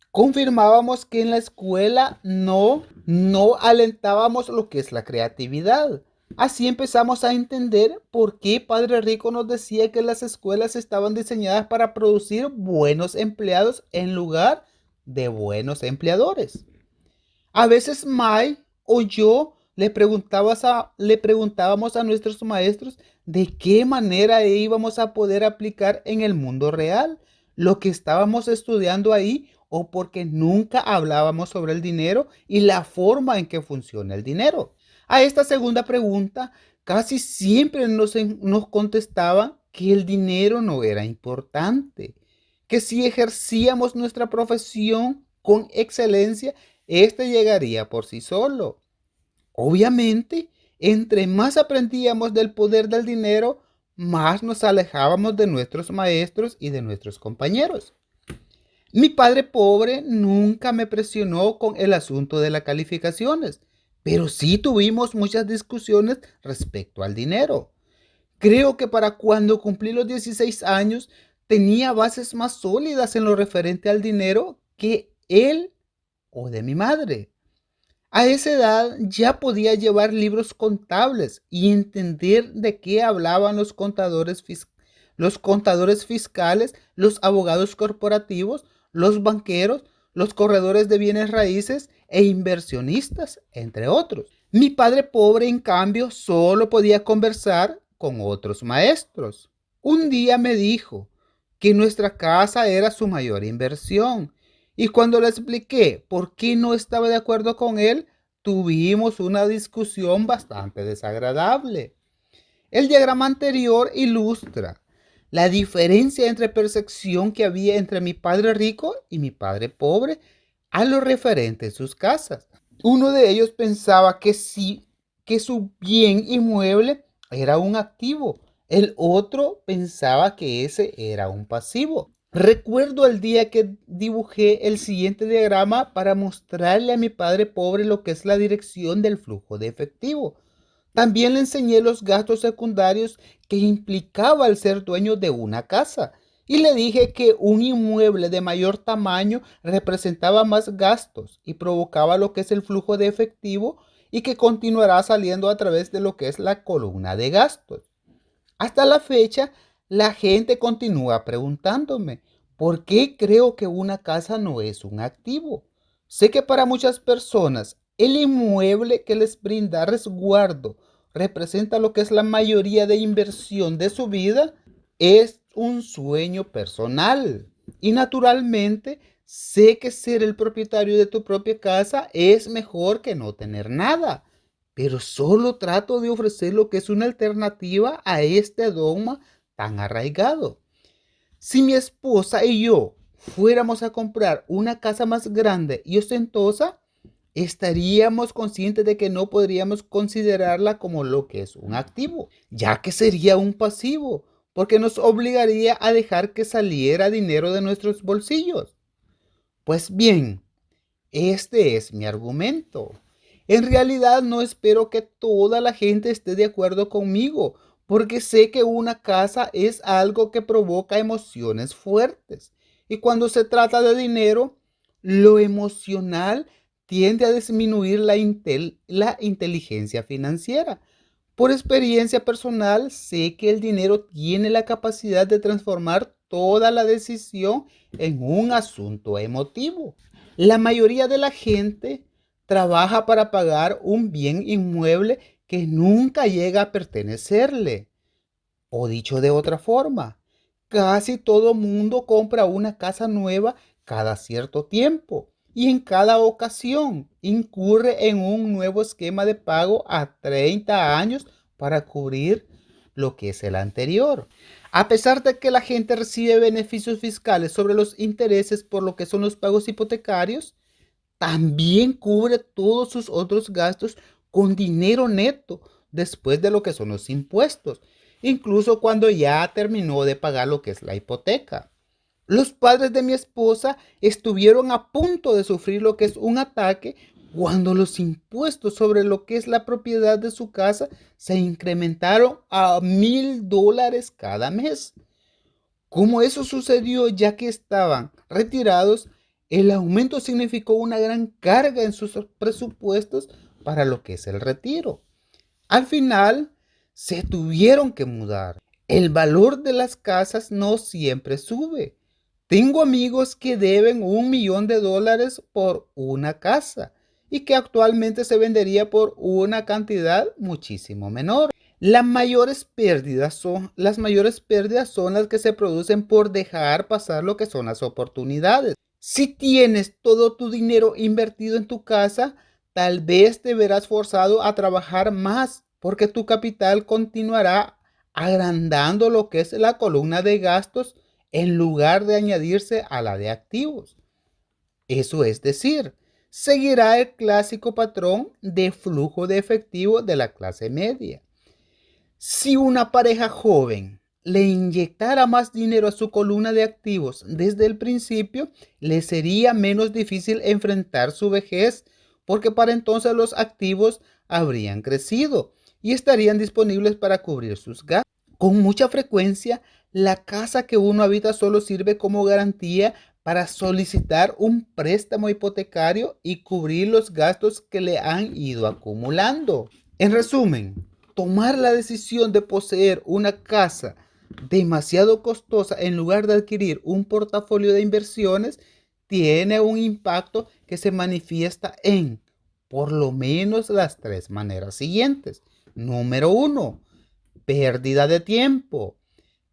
Confirmábamos que en la escuela no alentábamos lo que es la creatividad. Así empezamos a entender por qué Padre Rico nos decía que las escuelas estaban diseñadas para producir buenos empleados en lugar de buenos empleadores. A veces Mai o yo le preguntábamos a nuestros maestros de qué manera íbamos a poder aplicar en el mundo real lo que estábamos estudiando ahí, o porque nunca hablábamos sobre el dinero y la forma en que funciona el dinero. A esta segunda pregunta casi siempre nos contestaban que el dinero no era importante, que si ejercíamos nuestra profesión con excelencia, este llegaría por sí solo. Obviamente, entre más aprendíamos del poder del dinero, más nos alejábamos de nuestros maestros y de nuestros compañeros. Mi padre pobre nunca me presionó con el asunto de las calificaciones, pero sí tuvimos muchas discusiones respecto al dinero. Creo que para cuando cumplí los 16 años tenía bases más sólidas en lo referente al dinero que él o de mi madre. A esa edad ya podía llevar libros contables y entender de qué hablaban los contadores fiscales, los abogados corporativos, los banqueros, los corredores de bienes raíces e inversionistas, entre otros. Mi padre pobre, en cambio, solo podía conversar con otros maestros. Un día me dijo que nuestra casa era su mayor inversión, y cuando le expliqué por qué no estaba de acuerdo con él, tuvimos una discusión bastante desagradable. El diagrama anterior ilustra la diferencia entre percepción que había entre mi padre rico y mi padre pobre a lo referente a sus casas. Uno de ellos pensaba que su bien inmueble era un activo. El otro pensaba que ese era un pasivo. Recuerdo el día que dibujé el siguiente diagrama para mostrarle a mi padre pobre lo que es la dirección del flujo de efectivo. También le enseñé los gastos secundarios que implicaba el ser dueño de una casa. Y le dije que un inmueble de mayor tamaño representaba más gastos y provocaba lo que es el flujo de efectivo, y que continuará saliendo a través de lo que es la columna de gastos. Hasta la fecha, la gente continúa preguntándome por qué creo que una casa no es un activo. Sé que para muchas personas el inmueble que les brinda resguardo representa lo que es la mayoría de inversión de su vida. Es un sueño personal. Y naturalmente sé que ser el propietario de tu propia casa es mejor que no tener nada. pero solo trato de ofrecer lo que es una alternativa a este dogma tan arraigado. Si mi esposa y yo fuéramos a comprar una casa más grande y ostentosa, estaríamos conscientes de que no podríamos considerarla como lo que es un activo, ya que sería un pasivo, porque nos obligaría a dejar que saliera dinero de nuestros bolsillos. Pues bien, este es mi argumento. En realidad no espero que toda la gente esté de acuerdo conmigo, porque sé que una casa es algo que provoca emociones fuertes. Y cuando se trata de dinero, lo emocional tiende a disminuir la inteligencia financiera. Por experiencia personal, sé que el dinero tiene la capacidad de transformar toda la decisión en un asunto emotivo. La mayoría de la gente trabaja para pagar un bien inmueble que nunca llega a pertenecerle. O dicho de otra forma, casi todo mundo compra una casa nueva cada cierto tiempo y en cada ocasión incurre en un nuevo esquema de pago a 30 años para cubrir lo que es el anterior. A pesar de que la gente recibe beneficios fiscales sobre los intereses por lo que son los pagos hipotecarios, también cubre todos sus otros gastos con dinero neto después de lo que son los impuestos, incluso cuando ya terminó de pagar lo que es la hipoteca. Los padres de mi esposa estuvieron a punto de sufrir lo que es un ataque cuando los impuestos sobre lo que es la propiedad de su casa se incrementaron a $1,000 cada mes. Como eso sucedió ya que estaban retirados, el aumento significó una gran carga en sus presupuestos para lo que es el retiro. Al final, se tuvieron que mudar. El valor de las casas no siempre sube. Tengo amigos que deben $1,000,000 por una casa y que actualmente se vendería por una cantidad muchísimo menor. Las mayores pérdidas son las que se producen por dejar pasar lo que son las oportunidades. Si tienes todo tu dinero invertido en tu casa, tal vez te verás forzado a trabajar más porque tu capital continuará agrandando lo que es la columna de gastos en lugar de añadirse a la de activos. Eso es decir, seguirá el clásico patrón de flujo de efectivo de la clase media. Si una pareja joven le inyectara más dinero a su columna de activos desde el principio, le sería menos difícil enfrentar su vejez, porque para entonces los activos habrían crecido y estarían disponibles para cubrir sus gastos. Con mucha frecuencia, la casa que uno habita solo sirve como garantía para solicitar un préstamo hipotecario y cubrir los gastos que le han ido acumulando. En resumen, tomar la decisión de poseer una casa demasiado costosa en lugar de adquirir un portafolio de inversiones tiene un impacto que se manifiesta en por lo menos las tres maneras siguientes. Número uno, pérdida de tiempo.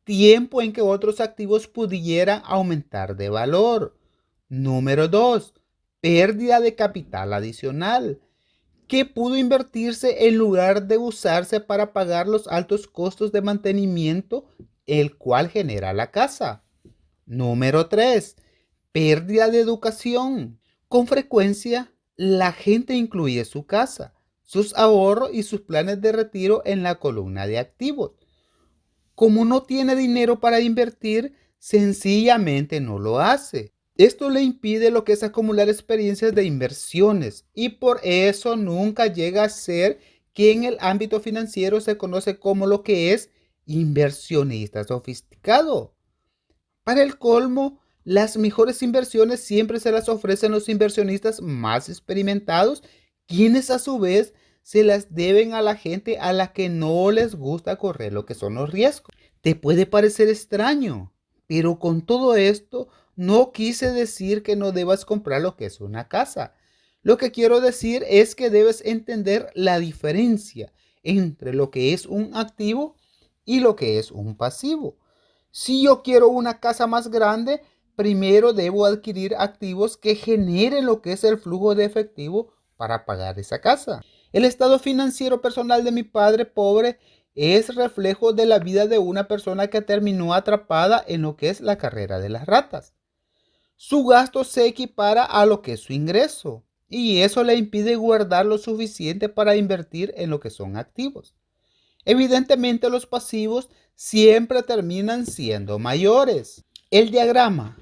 Tiempo en que otros activos pudieran aumentar de valor. Número dos, pérdida de capital adicional que pudo invertirse en lugar de usarse para pagar los altos costos de mantenimiento, el cual genera la casa. Número 3. Pérdida de educación. Con frecuencia, la gente incluye su casa, sus ahorros y sus planes de retiro en la columna de activos. Como no tiene dinero para invertir, sencillamente no lo hace. Esto le impide lo que es acumular experiencias de inversiones y por eso nunca llega a ser que en el ámbito financiero se conoce como lo que es inversionista sofisticado. Para el colmo, las mejores inversiones siempre se las ofrecen los inversionistas más experimentados, quienes a su vez se las deben a la gente a la que no les gusta correr lo que son los riesgos. Te puede parecer extraño, pero con todo esto no quise decir que no debas comprar lo que es una casa. Lo que quiero decir es que debes entender la diferencia entre lo que es un activo y lo que es un pasivo. Si yo quiero una casa más grande, primero debo adquirir activos que generen lo que es el flujo de efectivo para pagar esa casa. El estado financiero personal de mi padre pobre es reflejo de la vida de una persona que terminó atrapada en lo que es la carrera de las ratas. Su gasto se equipara a lo que es su ingreso y eso le impide guardar lo suficiente para invertir en lo que son activos. Evidentemente los pasivos siempre terminan siendo mayores. El diagrama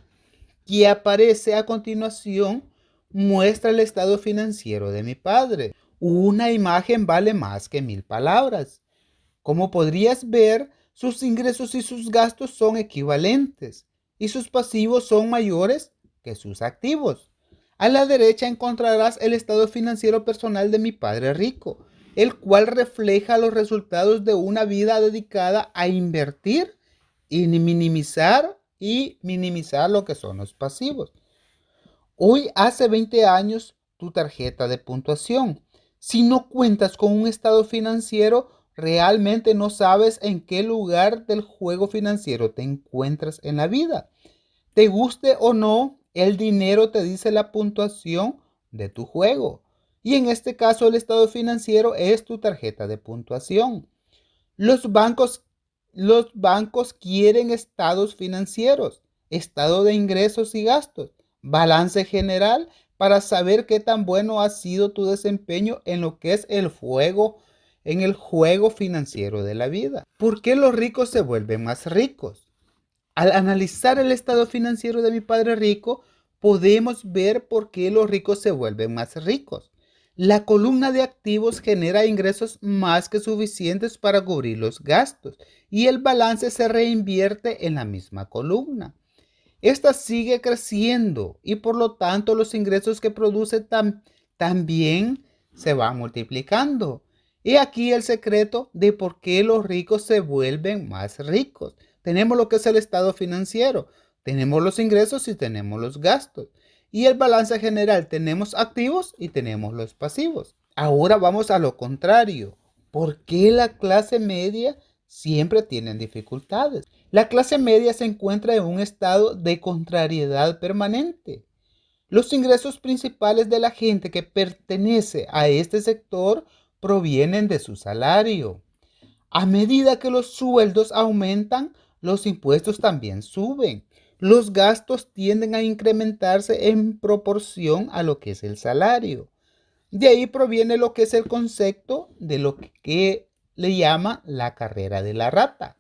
que aparece a continuación muestra el estado financiero de mi padre. Una imagen vale más que 1000 palabras. Como podrías ver, sus ingresos y sus gastos son equivalentes y sus pasivos son mayores que sus activos. A la derecha encontrarás el estado financiero personal de mi padre rico, el cual refleja los resultados de una vida dedicada a invertir y minimizar lo que son los pasivos. Hoy hace 20 años tu tarjeta de puntuación. Si no cuentas con un estado financiero, realmente no sabes en qué lugar del juego financiero te encuentras en la vida. Te guste o no, el dinero te dice la puntuación de tu juego. Y en este caso el estado financiero es tu tarjeta de puntuación. Los bancos, los bancos quieren estados financieros, estado de ingresos y gastos, balance general para saber qué tan bueno ha sido tu desempeño en lo que es en el juego financiero de la vida. ¿Por qué los ricos se vuelven más ricos? Al analizar el estado financiero de mi padre rico, podemos ver por qué los ricos se vuelven más ricos. La columna de activos genera ingresos más que suficientes para cubrir los gastos y el balance se reinvierte en la misma columna. Esta sigue creciendo y por lo tanto los ingresos que produce también se van multiplicando. Y aquí el secreto de por qué los ricos se vuelven más ricos. Tenemos lo que es el estado financiero, tenemos los ingresos y tenemos los gastos. Y el balance general, tenemos activos y tenemos los pasivos. Ahora vamos a lo contrario. ¿Por qué la clase media siempre tiene dificultades? La clase media se encuentra en un estado de contrariedad permanente. Los ingresos principales de la gente que pertenece a este sector provienen de su salario. A medida que los sueldos aumentan, los impuestos también suben. Los gastos tienden a incrementarse en proporción a lo que es el salario. De ahí proviene lo que es el concepto de lo que le llama la carrera de la rata.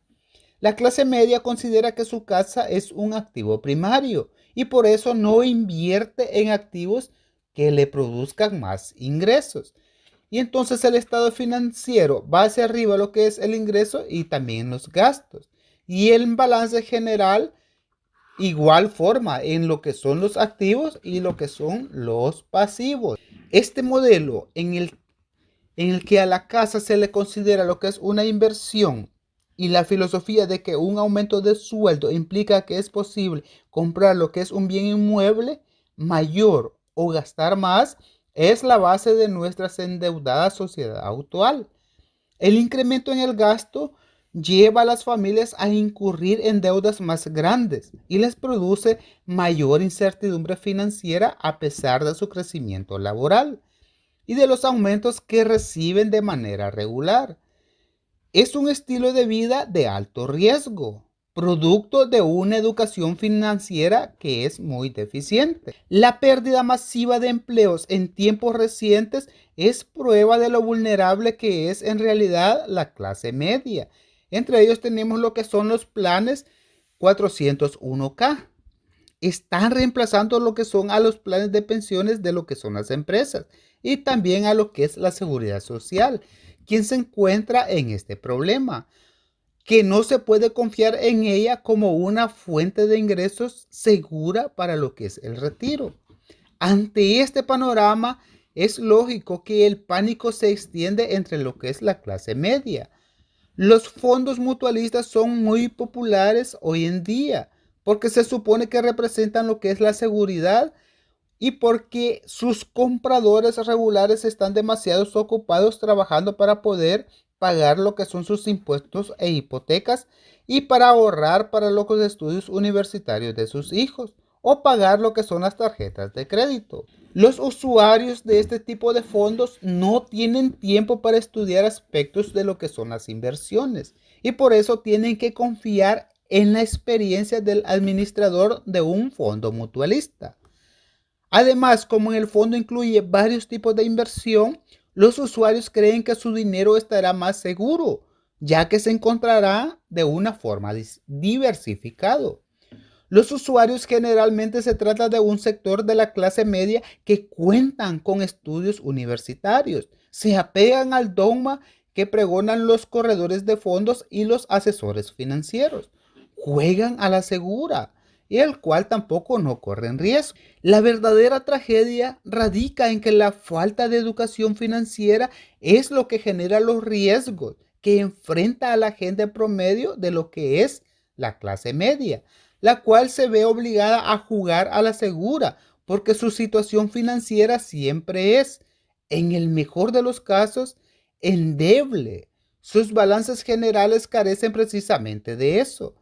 La clase media considera que su casa es un activo primario y por eso no invierte en activos que le produzcan más ingresos. Y entonces el estado financiero va hacia arriba lo que es el ingreso y también los gastos. Y el balance general igual forma en lo que son los activos y lo que son los pasivos. Este modelo en el que a la casa se le considera lo que es una inversión y la filosofía de que un aumento de sueldo implica que es posible comprar lo que es un bien inmueble mayor o gastar más, es la base de nuestra endeudada sociedad actual. El incremento en el gasto lleva a las familias a incurrir en deudas más grandes y les produce mayor incertidumbre financiera a pesar de su crecimiento laboral y de los aumentos que reciben de manera regular. Es un estilo de vida de alto riesgo, producto de una educación financiera que es muy deficiente. La pérdida masiva de empleos en tiempos recientes es prueba de lo vulnerable que es en realidad la clase media. Entre ellos tenemos lo que son los planes 401k. Están reemplazando lo que son a los planes de pensiones de lo que son las empresas y también a lo que es la seguridad social. ¿Quién se encuentra en este problema? Que no se puede confiar en ella como una fuente de ingresos segura para lo que es el retiro. Ante este panorama, es lógico que el pánico se extiende entre lo que es la clase media. Los fondos mutualistas son muy populares hoy en día porque se supone que representan lo que es la seguridad y porque sus compradores regulares están demasiado ocupados trabajando para poder pagar lo que son sus impuestos e hipotecas y para ahorrar para los estudios universitarios de sus hijos o pagar lo que son las tarjetas de crédito. Los usuarios de este tipo de fondos no tienen tiempo para estudiar aspectos de lo que son las inversiones y por eso tienen que confiar en la experiencia del administrador de un fondo mutualista. Además, como en el fondo incluye varios tipos de inversión, los usuarios creen que su dinero estará más seguro, ya que se encontrará de una forma diversificado. Los usuarios generalmente se trata de un sector de la clase media que cuentan con estudios universitarios, se apegan al dogma que pregonan los corredores de fondos y los asesores financieros, juegan a la segura y el cual tampoco no corren riesgo. La verdadera tragedia radica en que la falta de educación financiera es lo que genera los riesgos que enfrenta a la gente promedio de lo que es la clase media, la cual se ve obligada a jugar a la segura porque su situación financiera siempre es, en el mejor de los casos, endeble. Sus balances generales carecen precisamente de eso,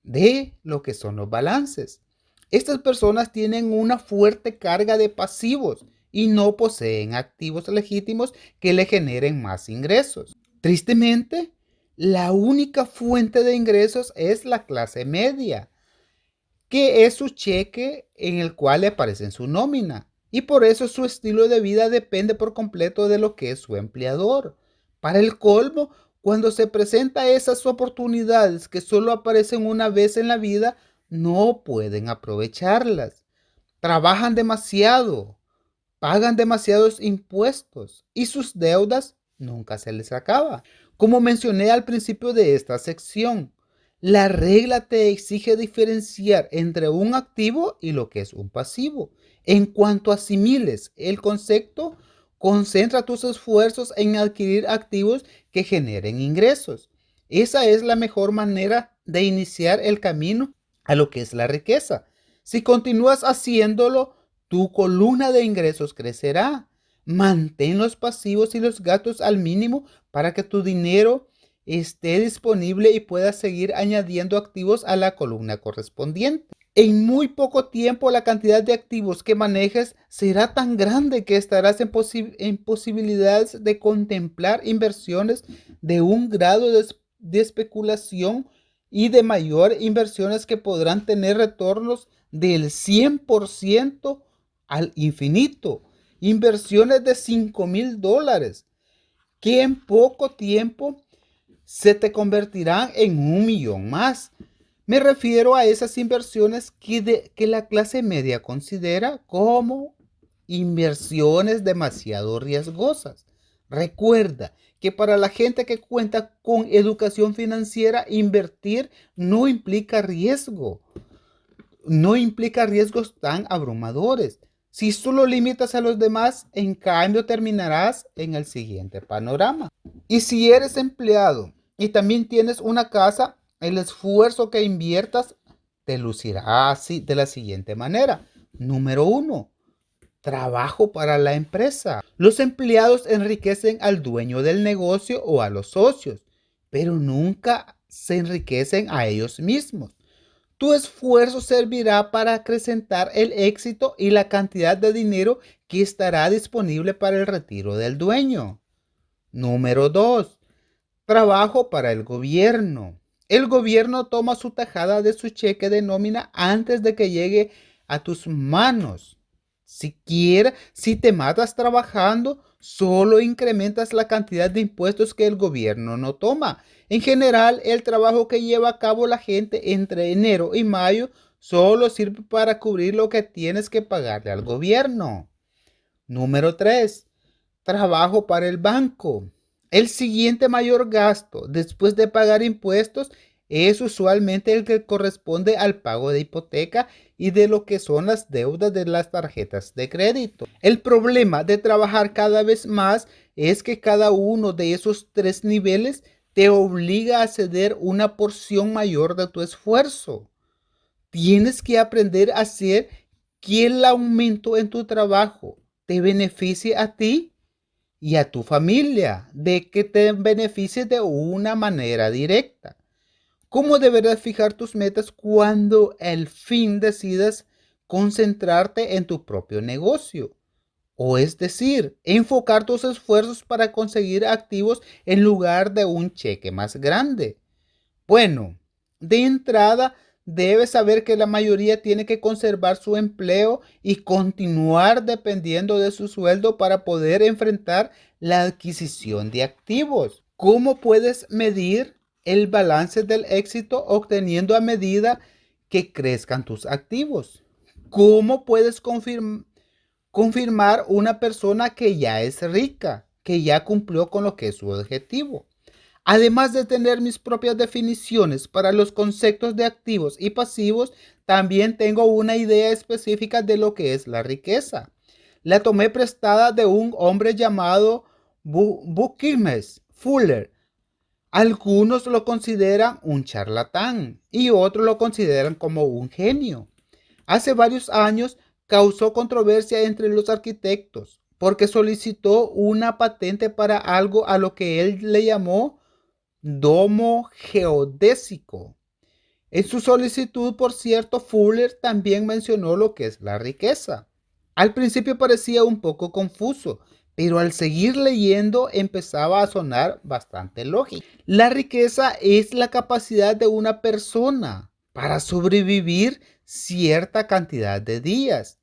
de lo que son los balances. Estas personas tienen una fuerte carga de pasivos y no poseen activos legítimos que le generen más ingresos. Tristemente, la única fuente de ingresos es la clase media, que es su cheque en el cual le aparece en su nómina. Y por eso su estilo de vida depende por completo de lo que es su empleador. Para el colmo, cuando se presenta esas oportunidades que solo aparecen una vez en la vida, no pueden aprovecharlas. Trabajan demasiado, pagan demasiados impuestos y sus deudas nunca se les acaba. Como mencioné al principio de esta sección, la regla te exige diferenciar entre un activo y lo que es un pasivo. En cuanto asimiles el concepto, concentra tus esfuerzos en adquirir activos que generen ingresos. Esa es la mejor manera de iniciar el camino a lo que es la riqueza. Si continúas haciéndolo, tu columna de ingresos crecerá. Mantén los pasivos y los gastos al mínimo para que tu dinero esté disponible y puedas seguir añadiendo activos a la columna correspondiente. En muy poco tiempo la cantidad de activos que manejes será tan grande que estarás en posibilidades de contemplar inversiones de un grado de especulación y de mayor inversiones que podrán tener retornos del 100% al infinito. Inversiones de $5,000 que en poco tiempo se te convertirán en 1,000,000 más. Me refiero a esas inversiones que la clase media considera como inversiones demasiado riesgosas. Recuerda que para la gente que cuenta con educación financiera, invertir no implica riesgo, no implica riesgos tan abrumadores. Si solo limitas a los demás, en cambio terminarás en el siguiente panorama. Y si eres empleado y también tienes una casa, el esfuerzo que inviertas te lucirá así de la siguiente manera. Número 1. Trabajo para la empresa. Los empleados enriquecen al dueño del negocio o a los socios, pero nunca se enriquecen a ellos mismos. Tu esfuerzo servirá para acrecentar el éxito y la cantidad de dinero que estará disponible para el retiro del dueño. Número 2. Trabajo para el gobierno. El gobierno toma su tajada de su cheque de nómina antes de que llegue a tus manos. Si te matas trabajando, solo incrementas la cantidad de impuestos que el gobierno no toma. En general, el trabajo que lleva a cabo la gente entre enero y mayo solo sirve para cubrir lo que tienes que pagarle al gobierno. Número 3. Trabajo para el banco. El siguiente mayor gasto después de pagar impuestos es usualmente el que corresponde al pago de hipoteca y de lo que son las deudas de las tarjetas de crédito. El problema de trabajar cada vez más es que cada uno de esos 3 niveles te obliga a ceder una porción mayor de tu esfuerzo. Tienes que aprender a hacer que el aumento en tu trabajo te beneficie a ti y a tu familia, de que te beneficie de una manera directa. ¿Cómo deberás fijar tus metas cuando al fin decidas concentrarte en tu propio negocio. O es decir, enfocar tus esfuerzos para conseguir activos en lugar de un cheque más grande. Bueno, de entrada, debes saber que la mayoría tiene que conservar su empleo y continuar dependiendo de su sueldo para poder enfrentar la adquisición de activos. ¿Cómo puedes medir el balance del éxito obteniendo a medida que crezcan tus activos? ¿Cómo puedes confirmar una persona que ya es rica, que ya cumplió con lo que es su objetivo? Además de tener mis propias definiciones para los conceptos de activos y pasivos, también tengo una idea específica de lo que es la riqueza. La tomé prestada de un hombre llamado Buckminster Fuller. Algunos lo consideran un charlatán y otros lo consideran como un genio. Hace varios años causó controversia entre los arquitectos porque solicitó una patente para algo a lo que él le llamó domo geodésico. En su solicitud, por cierto, Fuller también mencionó lo que es la riqueza. Al principio parecía un poco confuso, pero al seguir leyendo empezaba a sonar bastante lógico. La riqueza es la capacidad de una persona para sobrevivir cierta cantidad de días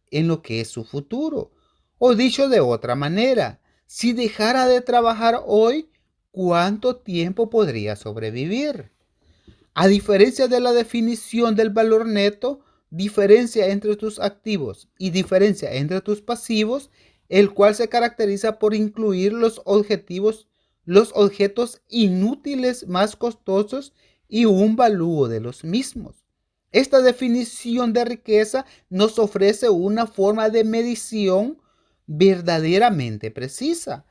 en lo que es su futuro. O dicho de otra manera, si dejara de trabajar hoy, ¿cuánto tiempo podría sobrevivir? A diferencia de la definición del valor neto, diferencia entre tus activos y diferencia entre tus pasivos, el cual se caracteriza por incluir los objetos inútiles más costosos y un valúo de los mismos. Esta definición de riqueza nos ofrece una forma de medición verdaderamente precisa.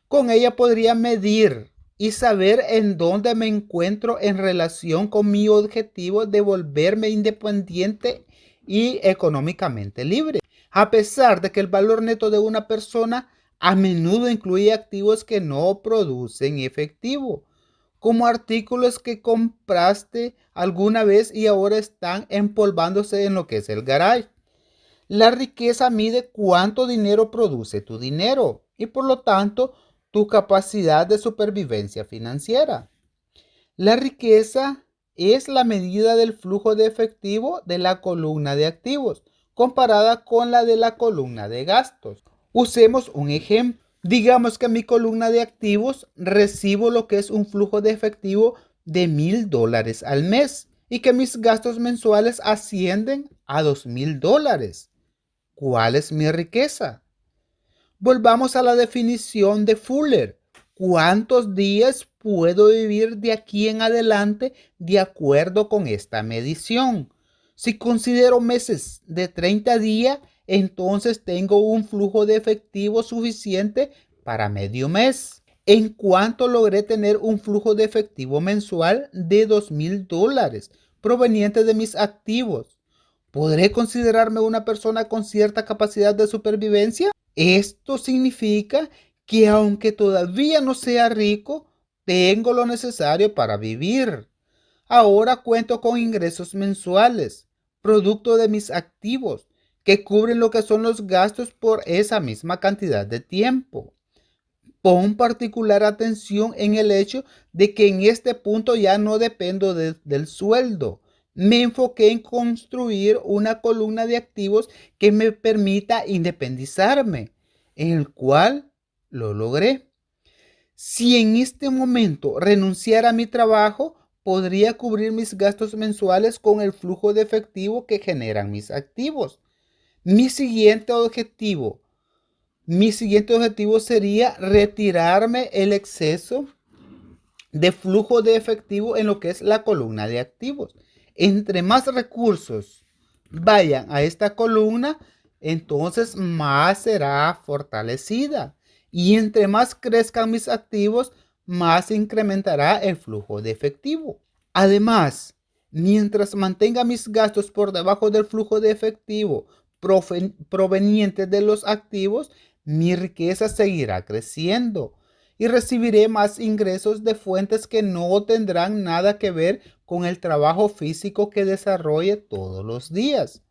Con ella podría medir y saber en dónde me encuentro en relación con mi objetivo de volverme independiente y económicamente libre. A pesar de que el valor neto de una persona a menudo incluye activos que no producen efectivo, como artículos que compraste alguna vez y ahora están empolvándose en lo que es el garage. La riqueza mide cuánto dinero produce tu dinero y por lo tanto tu capacidad de supervivencia financiera. La riqueza es la medida del flujo de efectivo de la columna de activos comparada con la de la columna de gastos. Usemos un ejemplo. Digamos que en mi columna de activos recibo lo que es un flujo de efectivo de $1,000 al mes y que mis gastos mensuales ascienden a $2,000. ¿Cuál es mi riqueza? Volvamos a la definición de Fuller. ¿Cuántos días puedo vivir de aquí en adelante de acuerdo con esta medición? Si considero meses de 30 días, entonces tengo un flujo de efectivo suficiente para medio mes. En cuanto logré tener un flujo de efectivo mensual de $2,000 proveniente de mis activos, ¿podré considerarme una persona con cierta capacidad de supervivencia? Esto significa que aunque todavía no sea rico, tengo lo necesario para vivir. Ahora cuento con ingresos mensuales, producto de mis activos, que cubren lo que son los gastos por esa misma cantidad de tiempo. Pon particular atención en el hecho de que en este punto ya no dependo del sueldo. Me enfoqué en construir una columna de activos que me permita independizarme, en el cual lo logré. Si en este momento renunciara a mi trabajo, podría cubrir mis gastos mensuales con el flujo de efectivo que generan mis activos. Mi siguiente objetivo sería retirarme el exceso de flujo de efectivo en lo que es la columna de activos. Entre más recursos vayan a esta columna, entonces más será fortalecida. Y entre más crezcan mis activos, más incrementará el flujo de efectivo. Además, mientras mantenga mis gastos por debajo del flujo de efectivo proveniente de los activos, mi riqueza seguirá creciendo y recibiré más ingresos de fuentes que no tendrán nada que ver con el trabajo físico que desarrolle todos los días.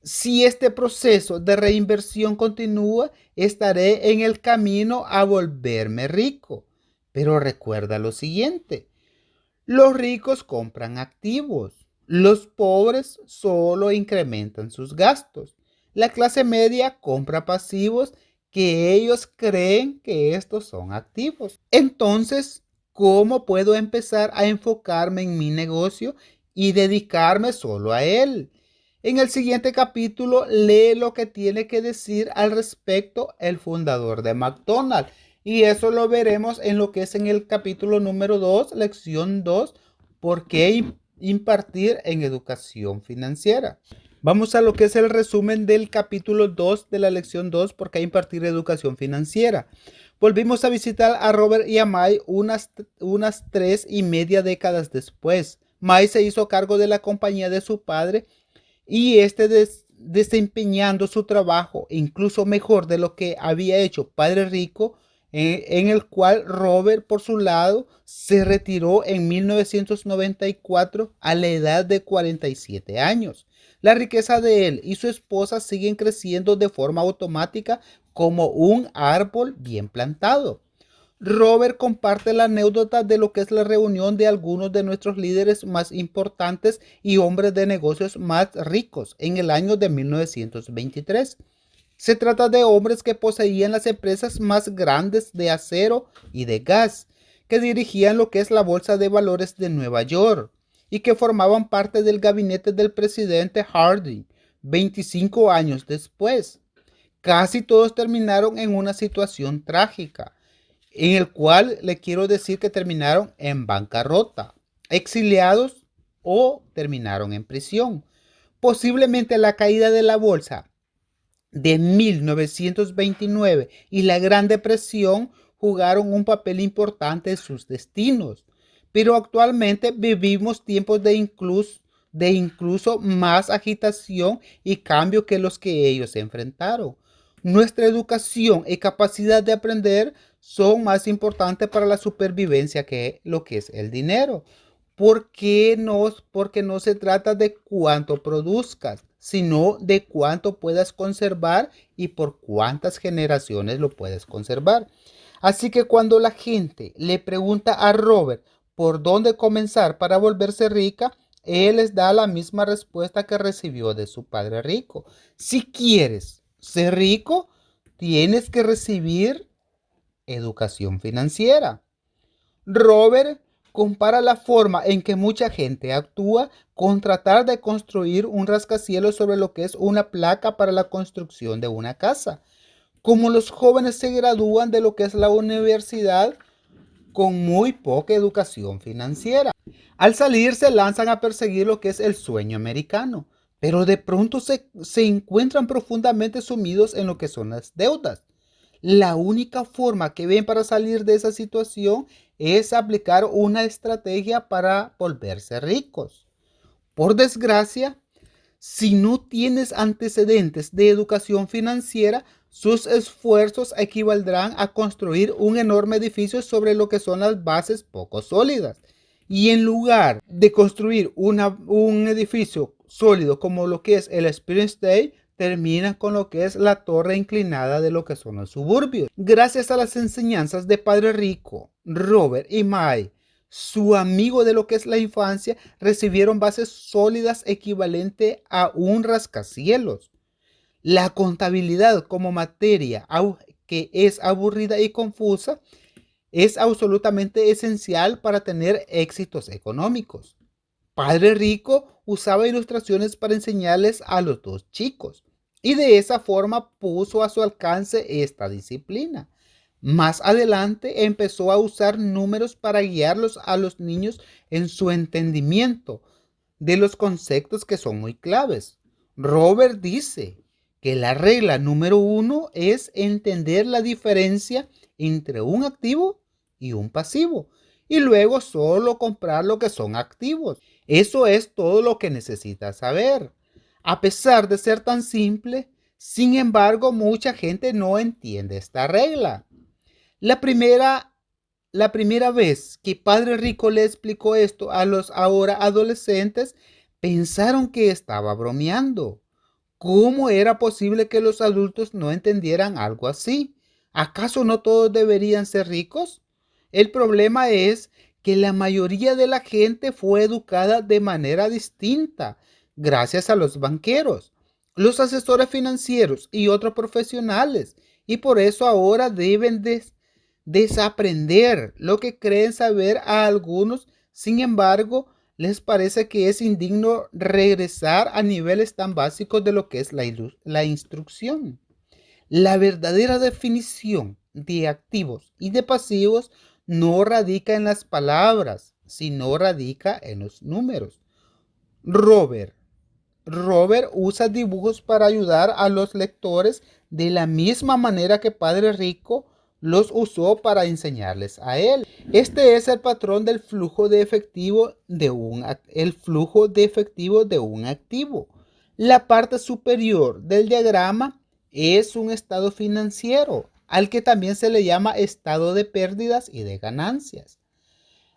Si este proceso de reinversión continúa, estaré en el camino a volverme rico. Pero recuerda lo siguiente: los ricos compran activos, los pobres solo incrementan sus gastos. La clase media compra pasivos que ellos creen que estos son activos. Entonces, ¿cómo puedo empezar a enfocarme en mi negocio y dedicarme solo a él? En el siguiente capítulo, lee lo que tiene que decir al respecto el fundador de McDonald's. Y eso lo veremos en lo que es en el capítulo número 2, lección 2, ¿por qué impartir en educación financiera? Vamos a lo que es el resumen del capítulo 2 de la lección 2, ¿por qué impartir educación financiera? Volvimos a visitar a Robert y a May unas 3.5 décadas después. May se hizo cargo de la compañía de su padre y desempeñando su trabajo incluso mejor de lo que había hecho Padre Rico, en el cual Robert, por su lado, se retiró en 1994 a la edad de 47 años. La riqueza de él y su esposa siguen creciendo de forma automática como un árbol bien plantado. Robert comparte la anécdota de lo que es la reunión de algunos de nuestros líderes más importantes y hombres de negocios más ricos en el año de 1923. Se trata de hombres que poseían las empresas más grandes de acero y de gas, que dirigían lo que es la Bolsa de Valores de Nueva York y que formaban parte del gabinete del presidente Harding 25 años después. Casi todos terminaron en una situación trágica, en el cual le quiero decir que terminaron en bancarrota, exiliados o terminaron en prisión. Posiblemente la caída de la bolsa de 1929 y la Gran Depresión jugaron un papel importante en sus destinos, pero actualmente vivimos tiempos de incluso más agitación y cambio que los que ellos enfrentaron. Nuestra educación y capacidad de aprender son más importantes para la supervivencia que lo que es el dinero. ¿Por qué no? Porque no se trata de cuánto produzcas, sino de cuánto puedas conservar y por cuántas generaciones lo puedes conservar. Así que cuando la gente le pregunta a Robert por dónde comenzar para volverse rica, él les da la misma respuesta que recibió de su padre rico. Si quieres ser rico, tienes que recibir educación financiera. Robert compara la forma en que mucha gente actúa con tratar de construir un rascacielos sobre lo que es una placa para la construcción de una casa. Como los jóvenes se gradúan de lo que es la universidad con muy poca educación financiera. Al salir se lanzan a perseguir lo que es el sueño americano, pero de pronto se encuentran profundamente sumidos en lo que son las deudas. La única forma que ven para salir de esa situación es aplicar una estrategia para volverse ricos. Por desgracia, si no tienes antecedentes de educación financiera, sus esfuerzos equivaldrán a construir un enorme edificio sobre lo que son las bases poco sólidas. Y en lugar de construir un edificio sólido como lo que es el Experience Day, termina con lo que es la torre inclinada de lo que son los suburbios. Gracias a las enseñanzas de Padre Rico, Robert y May, su amigo de lo que es la infancia, recibieron bases sólidas equivalente a un rascacielos. La contabilidad como materia que es aburrida y confusa es absolutamente esencial para tener éxitos económicos. Padre Rico usaba ilustraciones para enseñarles a los dos chicos y de esa forma puso a su alcance esta disciplina. Más adelante empezó a usar números para guiarlos a los niños en su entendimiento de los conceptos que son muy claves. Robert dice que la regla número 1 es entender la diferencia entre un activo y un pasivo y luego solo comprar lo que son activos. Eso es todo lo que necesitas saber. A pesar de ser tan simple, sin embargo, mucha gente no entiende esta regla. La primera, la primera vez que Padre Rico le explicó esto a los ahora adolescentes, pensaron que estaba bromeando. ¿Cómo era posible que los adultos no entendieran algo así? ¿Acaso no todos deberían ser ricos? El problema es que la mayoría de la gente fue educada de manera distinta gracias a los banqueros, los asesores financieros y otros profesionales, y por eso ahora deben desaprender lo que creen saber a algunos. Sin embargo, les parece que es indigno regresar a niveles tan básicos de lo que es la instrucción. La verdadera definición de activos y de pasivos no radica en las palabras, sino radica en los números. Robert. Robert usa dibujos para ayudar a los lectores de la misma manera que Padre Rico los usó para enseñarles a él. Este es el patrón del flujo de efectivo de un activo. La parte superior del diagrama es un estado financiero, al que también se le llama estado de pérdidas y de ganancias.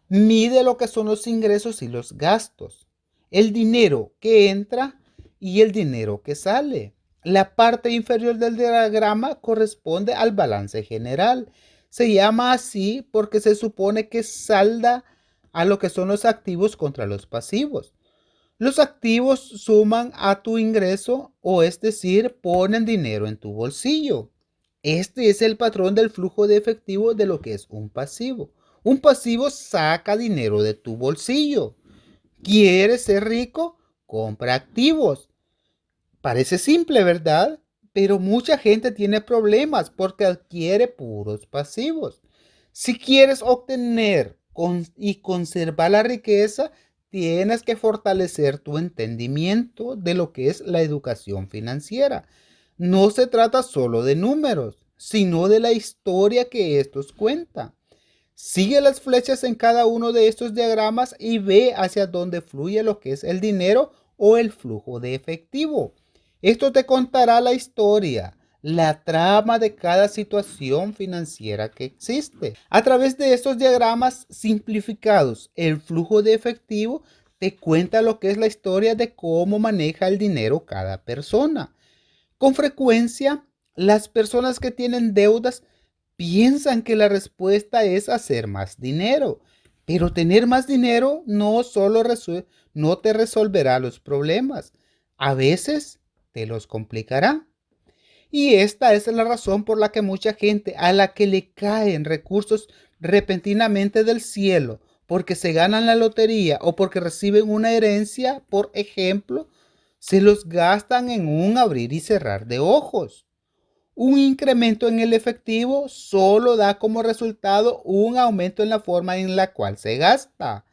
Mide lo que son los ingresos y los gastos, el dinero que entra y el dinero que sale. La parte inferior del diagrama corresponde al balance general. Se llama así porque se supone que salda a lo que son los activos contra los pasivos. Los activos suman a tu ingreso, o es decir, ponen dinero en tu bolsillo. Este es el patrón del flujo de efectivo de lo que es un pasivo. Un pasivo saca dinero de tu bolsillo. ¿Quieres ser rico? Compra activos. Parece simple, ¿verdad? Pero mucha gente tiene problemas porque adquiere puros pasivos. Si quieres obtener y conservar la riqueza, tienes que fortalecer tu entendimiento de lo que es la educación financiera. No se trata solo de números, sino de la historia que estos cuentan. Sigue las flechas en cada uno de estos diagramas y ve hacia dónde fluye lo que es el dinero o el flujo de efectivo. Esto te contará la historia, la trama de cada situación financiera que existe. A través de estos diagramas simplificados, el flujo de efectivo te cuenta lo que es la historia de cómo maneja el dinero cada persona. Con frecuencia, las personas que tienen deudas piensan que la respuesta es hacer más dinero, pero tener más dinero no te resolverá los problemas. A veces te los complicará. Y esta es la razón por la que mucha gente a la que le caen recursos repentinamente del cielo, porque se ganan la lotería o porque reciben una herencia, por ejemplo, se los gastan en un abrir y cerrar de ojos. Un incremento en el efectivo solo da como resultado un aumento en la forma en la cual se gasta.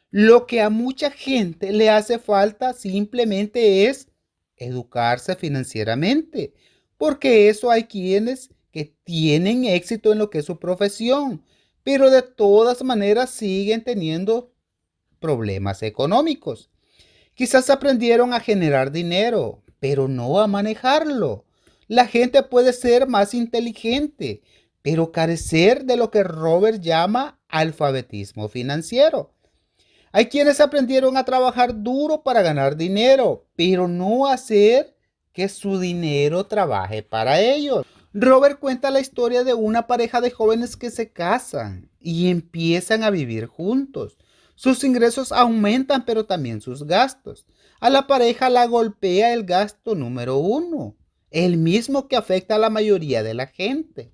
Lo que a mucha gente le hace falta simplemente es educarse financieramente, porque eso hay quienes que tienen éxito en lo que es su profesión, pero de todas maneras siguen teniendo problemas económicos. Quizás aprendieron a generar dinero, pero no a manejarlo. La gente puede ser más inteligente, pero carecer de lo que Robert llama alfabetismo financiero. Hay quienes aprendieron a trabajar duro para ganar dinero, pero no hacer que su dinero trabaje para ellos. Robert cuenta la historia de una pareja de jóvenes que se casan y empiezan a vivir juntos. Sus ingresos aumentan, pero también sus gastos. A la pareja la golpea el gasto número uno, el mismo que afecta a la mayoría de la gente.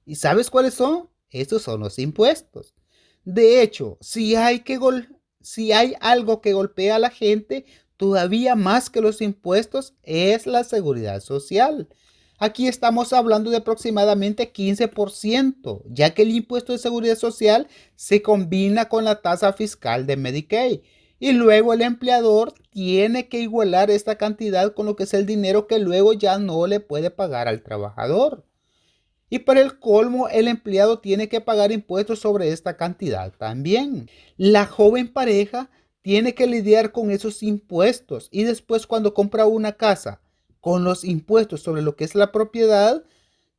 ¿Y sabes cuáles son? Estos son los impuestos. De hecho, si hay algo que golpea a la gente todavía más que los impuestos, es la seguridad social. Aquí estamos hablando de aproximadamente 15%, ya que el impuesto de seguridad social se combina con la tasa fiscal de Medicaid. Y luego el empleador tiene que igualar esta cantidad con lo que es el dinero que luego ya no le puede pagar al trabajador. Y para el colmo, el empleado tiene que pagar impuestos sobre esta cantidad también. La joven pareja tiene que lidiar con esos impuestos y después cuando compra una casa con los impuestos sobre lo que es la propiedad,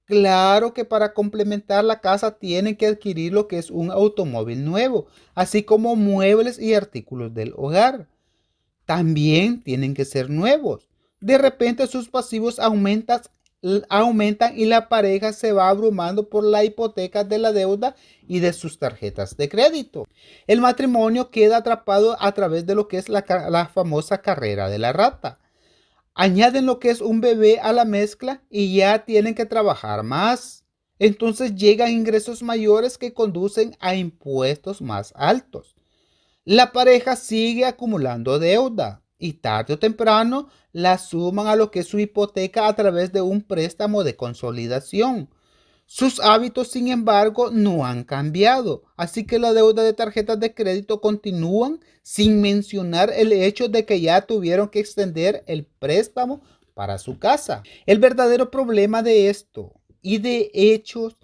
claro que para complementar la casa tienen que adquirir lo que es un automóvil nuevo, así como muebles y artículos del hogar. También tienen que ser nuevos. De repente sus pasivos aumentan y la pareja se va abrumando por la hipoteca de la deuda y de sus tarjetas de crédito. El matrimonio queda atrapado a través de lo que es la famosa carrera de la rata. Añaden lo que es un bebé a la mezcla y ya tienen que trabajar más. Entonces llegan ingresos mayores que conducen a impuestos más altos. La pareja sigue acumulando deuda y tarde o temprano la suman a lo que es su hipoteca a través de un préstamo de consolidación. Sus hábitos, sin embargo, no han cambiado, así que la deuda de tarjetas de crédito continúan sin mencionar el hecho de que ya tuvieron que extender el préstamo para su casa. El verdadero problema de esto, y de hecho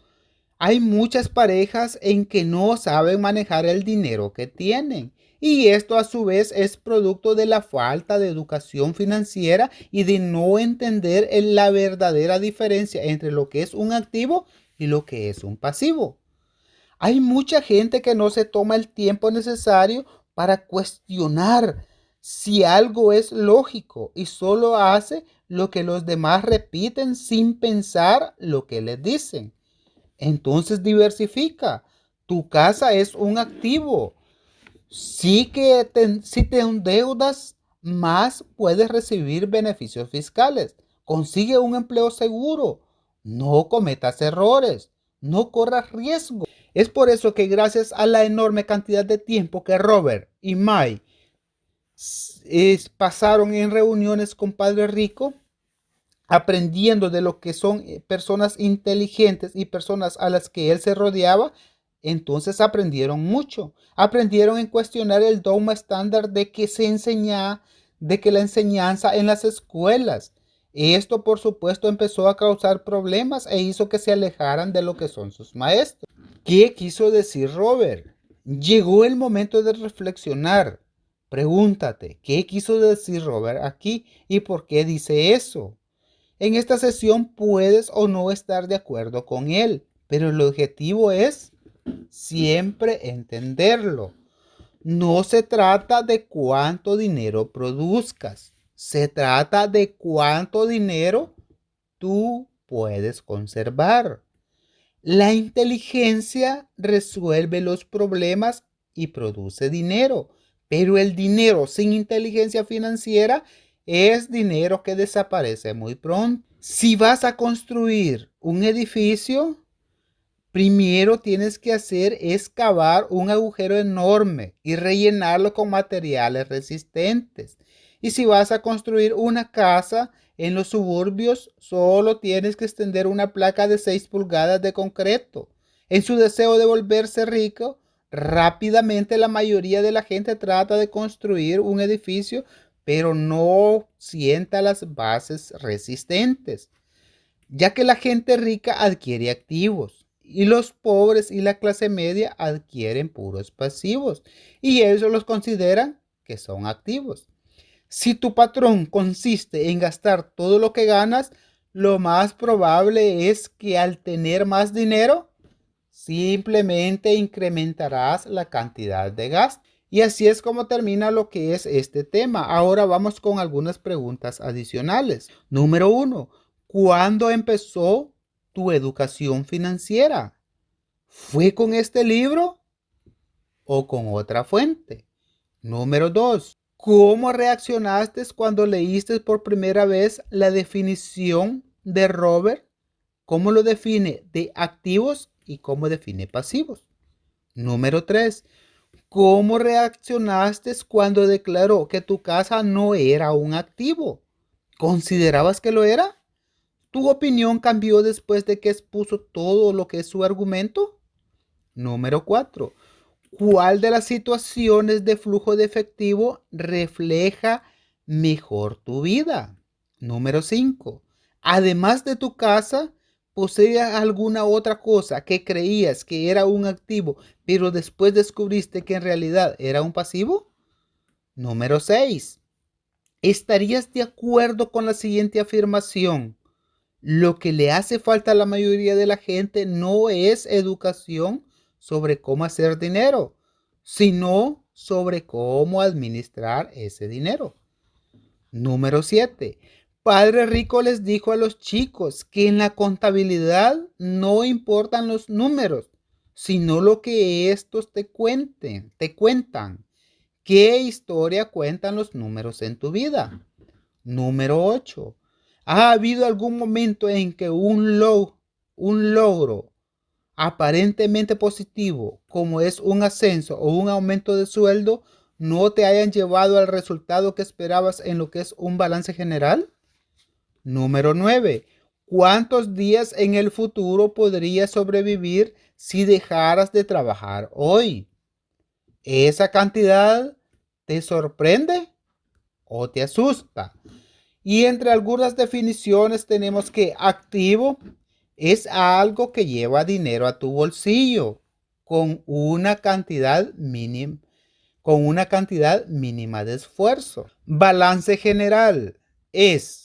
hay muchas parejas en que no saben manejar el dinero que tienen. Y esto a su vez es producto de la falta de educación financiera y de no entender la verdadera diferencia entre lo que es un activo y lo que es un pasivo. Hay mucha gente que no se toma el tiempo necesario para cuestionar si algo es lógico y solo hace lo que los demás repiten sin pensar lo que les dicen. Entonces diversifica. Tu casa es un activo. Si te endeudas más, puedes recibir beneficios fiscales. Consigue un empleo seguro. No cometas errores. No corras riesgo. Es por eso que gracias a la enorme cantidad de tiempo que Robert y Mai pasaron en reuniones con Padre Rico, aprendiendo de lo que son personas inteligentes y personas a las que él se rodeaba, entonces aprendieron mucho. Aprendieron en cuestionar el dogma estándar de que se enseña, de que la enseñanza en las escuelas. Esto, por supuesto, empezó a causar problemas e hizo que se alejaran de lo que son sus maestros. ¿Qué quiso decir Robert? Llegó el momento de reflexionar. Pregúntate, ¿qué quiso decir Robert aquí y por qué dice eso? En esta sesión puedes o no estar de acuerdo con él, pero el objetivo es siempre entenderlo. No se trata de cuánto dinero produzcas, se trata de cuánto dinero tú puedes conservar. La inteligencia resuelve los problemas y produce dinero, pero el dinero sin inteligencia financiera es dinero que desaparece muy pronto. Si vas a construir un edificio, primero tienes que hacer es cavar un agujero enorme y rellenarlo con materiales resistentes. Y si vas a construir una casa en los suburbios, solo tienes que extender una placa de 6 pulgadas de concreto. En su deseo de volverse rico, rápidamente la mayoría de la gente trata de construir un edificio, pero no sienta las bases resistentes, ya que la gente rica adquiere activos y los pobres y la clase media adquieren puros pasivos y ellos los consideran que son activos. Si tu patrón consiste en gastar todo lo que ganas, lo más probable es que al tener más dinero, simplemente incrementarás la cantidad de gasto. Y así es como termina lo que es este tema. Ahora vamos con algunas preguntas adicionales. Número 1. ¿Cuándo empezó tu educación financiera? ¿Fue con este libro o con otra fuente? Número 2. ¿Cómo reaccionaste cuando leíste por primera vez la definición de Robert? ¿Cómo lo define de activos y cómo define pasivos? Número 3. ¿Cómo reaccionaste cuando declaró que tu casa no era un activo? ¿Considerabas que lo era? ¿Tu opinión cambió después de que expuso todo lo que es su argumento? Número 4. ¿Cuál de las situaciones de flujo de efectivo refleja mejor tu vida? Número 5. Además de tu casa, ¿poseías alguna otra cosa que creías que era un activo, pero después descubriste que en realidad era un pasivo? Número 6. ¿Estarías de acuerdo con la siguiente afirmación? Lo que le hace falta a la mayoría de la gente no es educación sobre cómo hacer dinero, sino sobre cómo administrar ese dinero. Número 7. Padre Rico les dijo a los chicos que en la contabilidad no importan los números, sino lo que estos te cuentan. ¿Qué historia cuentan los números en tu vida? Número 8. ¿Ha habido algún momento en que un logro aparentemente positivo, como es un ascenso o un aumento de sueldo, no te hayan llevado al resultado que esperabas en lo que es un balance general? Número 9. ¿Cuántos días en el futuro podrías sobrevivir si dejaras de trabajar hoy? ¿Esa cantidad te sorprende o te asusta? Y entre algunas definiciones tenemos que activo es algo que lleva dinero a tu bolsillo con una cantidad mínima de esfuerzo. Balance general es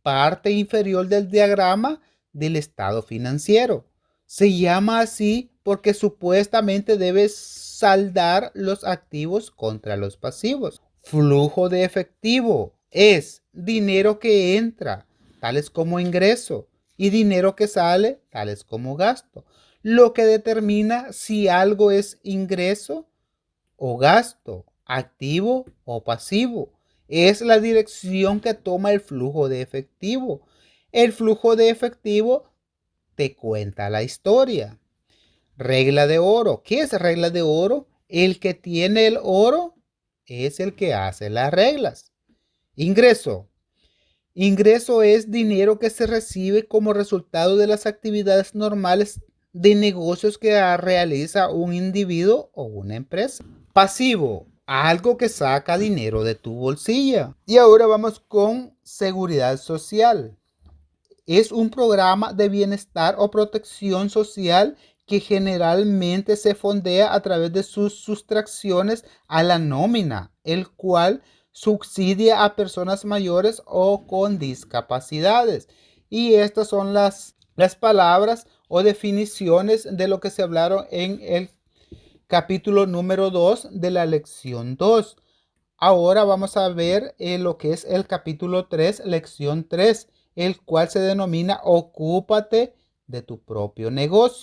parte inferior del diagrama del estado financiero. Se llama así porque supuestamente debes saldar los activos contra los pasivos. Flujo de efectivo es dinero que entra, tales como ingreso, y dinero que sale, tales como gasto. Lo que determina si algo es ingreso o gasto, activo o pasivo. Es la dirección que toma el flujo de efectivo. El flujo de efectivo te cuenta la historia. Regla de oro. ¿Qué es regla de oro? El que tiene el oro es el que hace las reglas. Ingreso. Ingreso es dinero que se recibe como resultado de las actividades normales de negocios que realiza un individuo o una empresa. Pasivo, algo que saca dinero de tu bolsillo. Y ahora vamos con seguridad social. Es un programa de bienestar o protección social que generalmente se fondea a través de sus sustracciones a la nómina, el cual subsidia a personas mayores o con discapacidades. Y estas son las palabras o definiciones de lo que se hablaron en el capítulo número 2 de la lección 2. Ahora vamos a ver lo que es el capítulo 3, lección 3, el cual se denomina Ocúpate de tu propio negocio.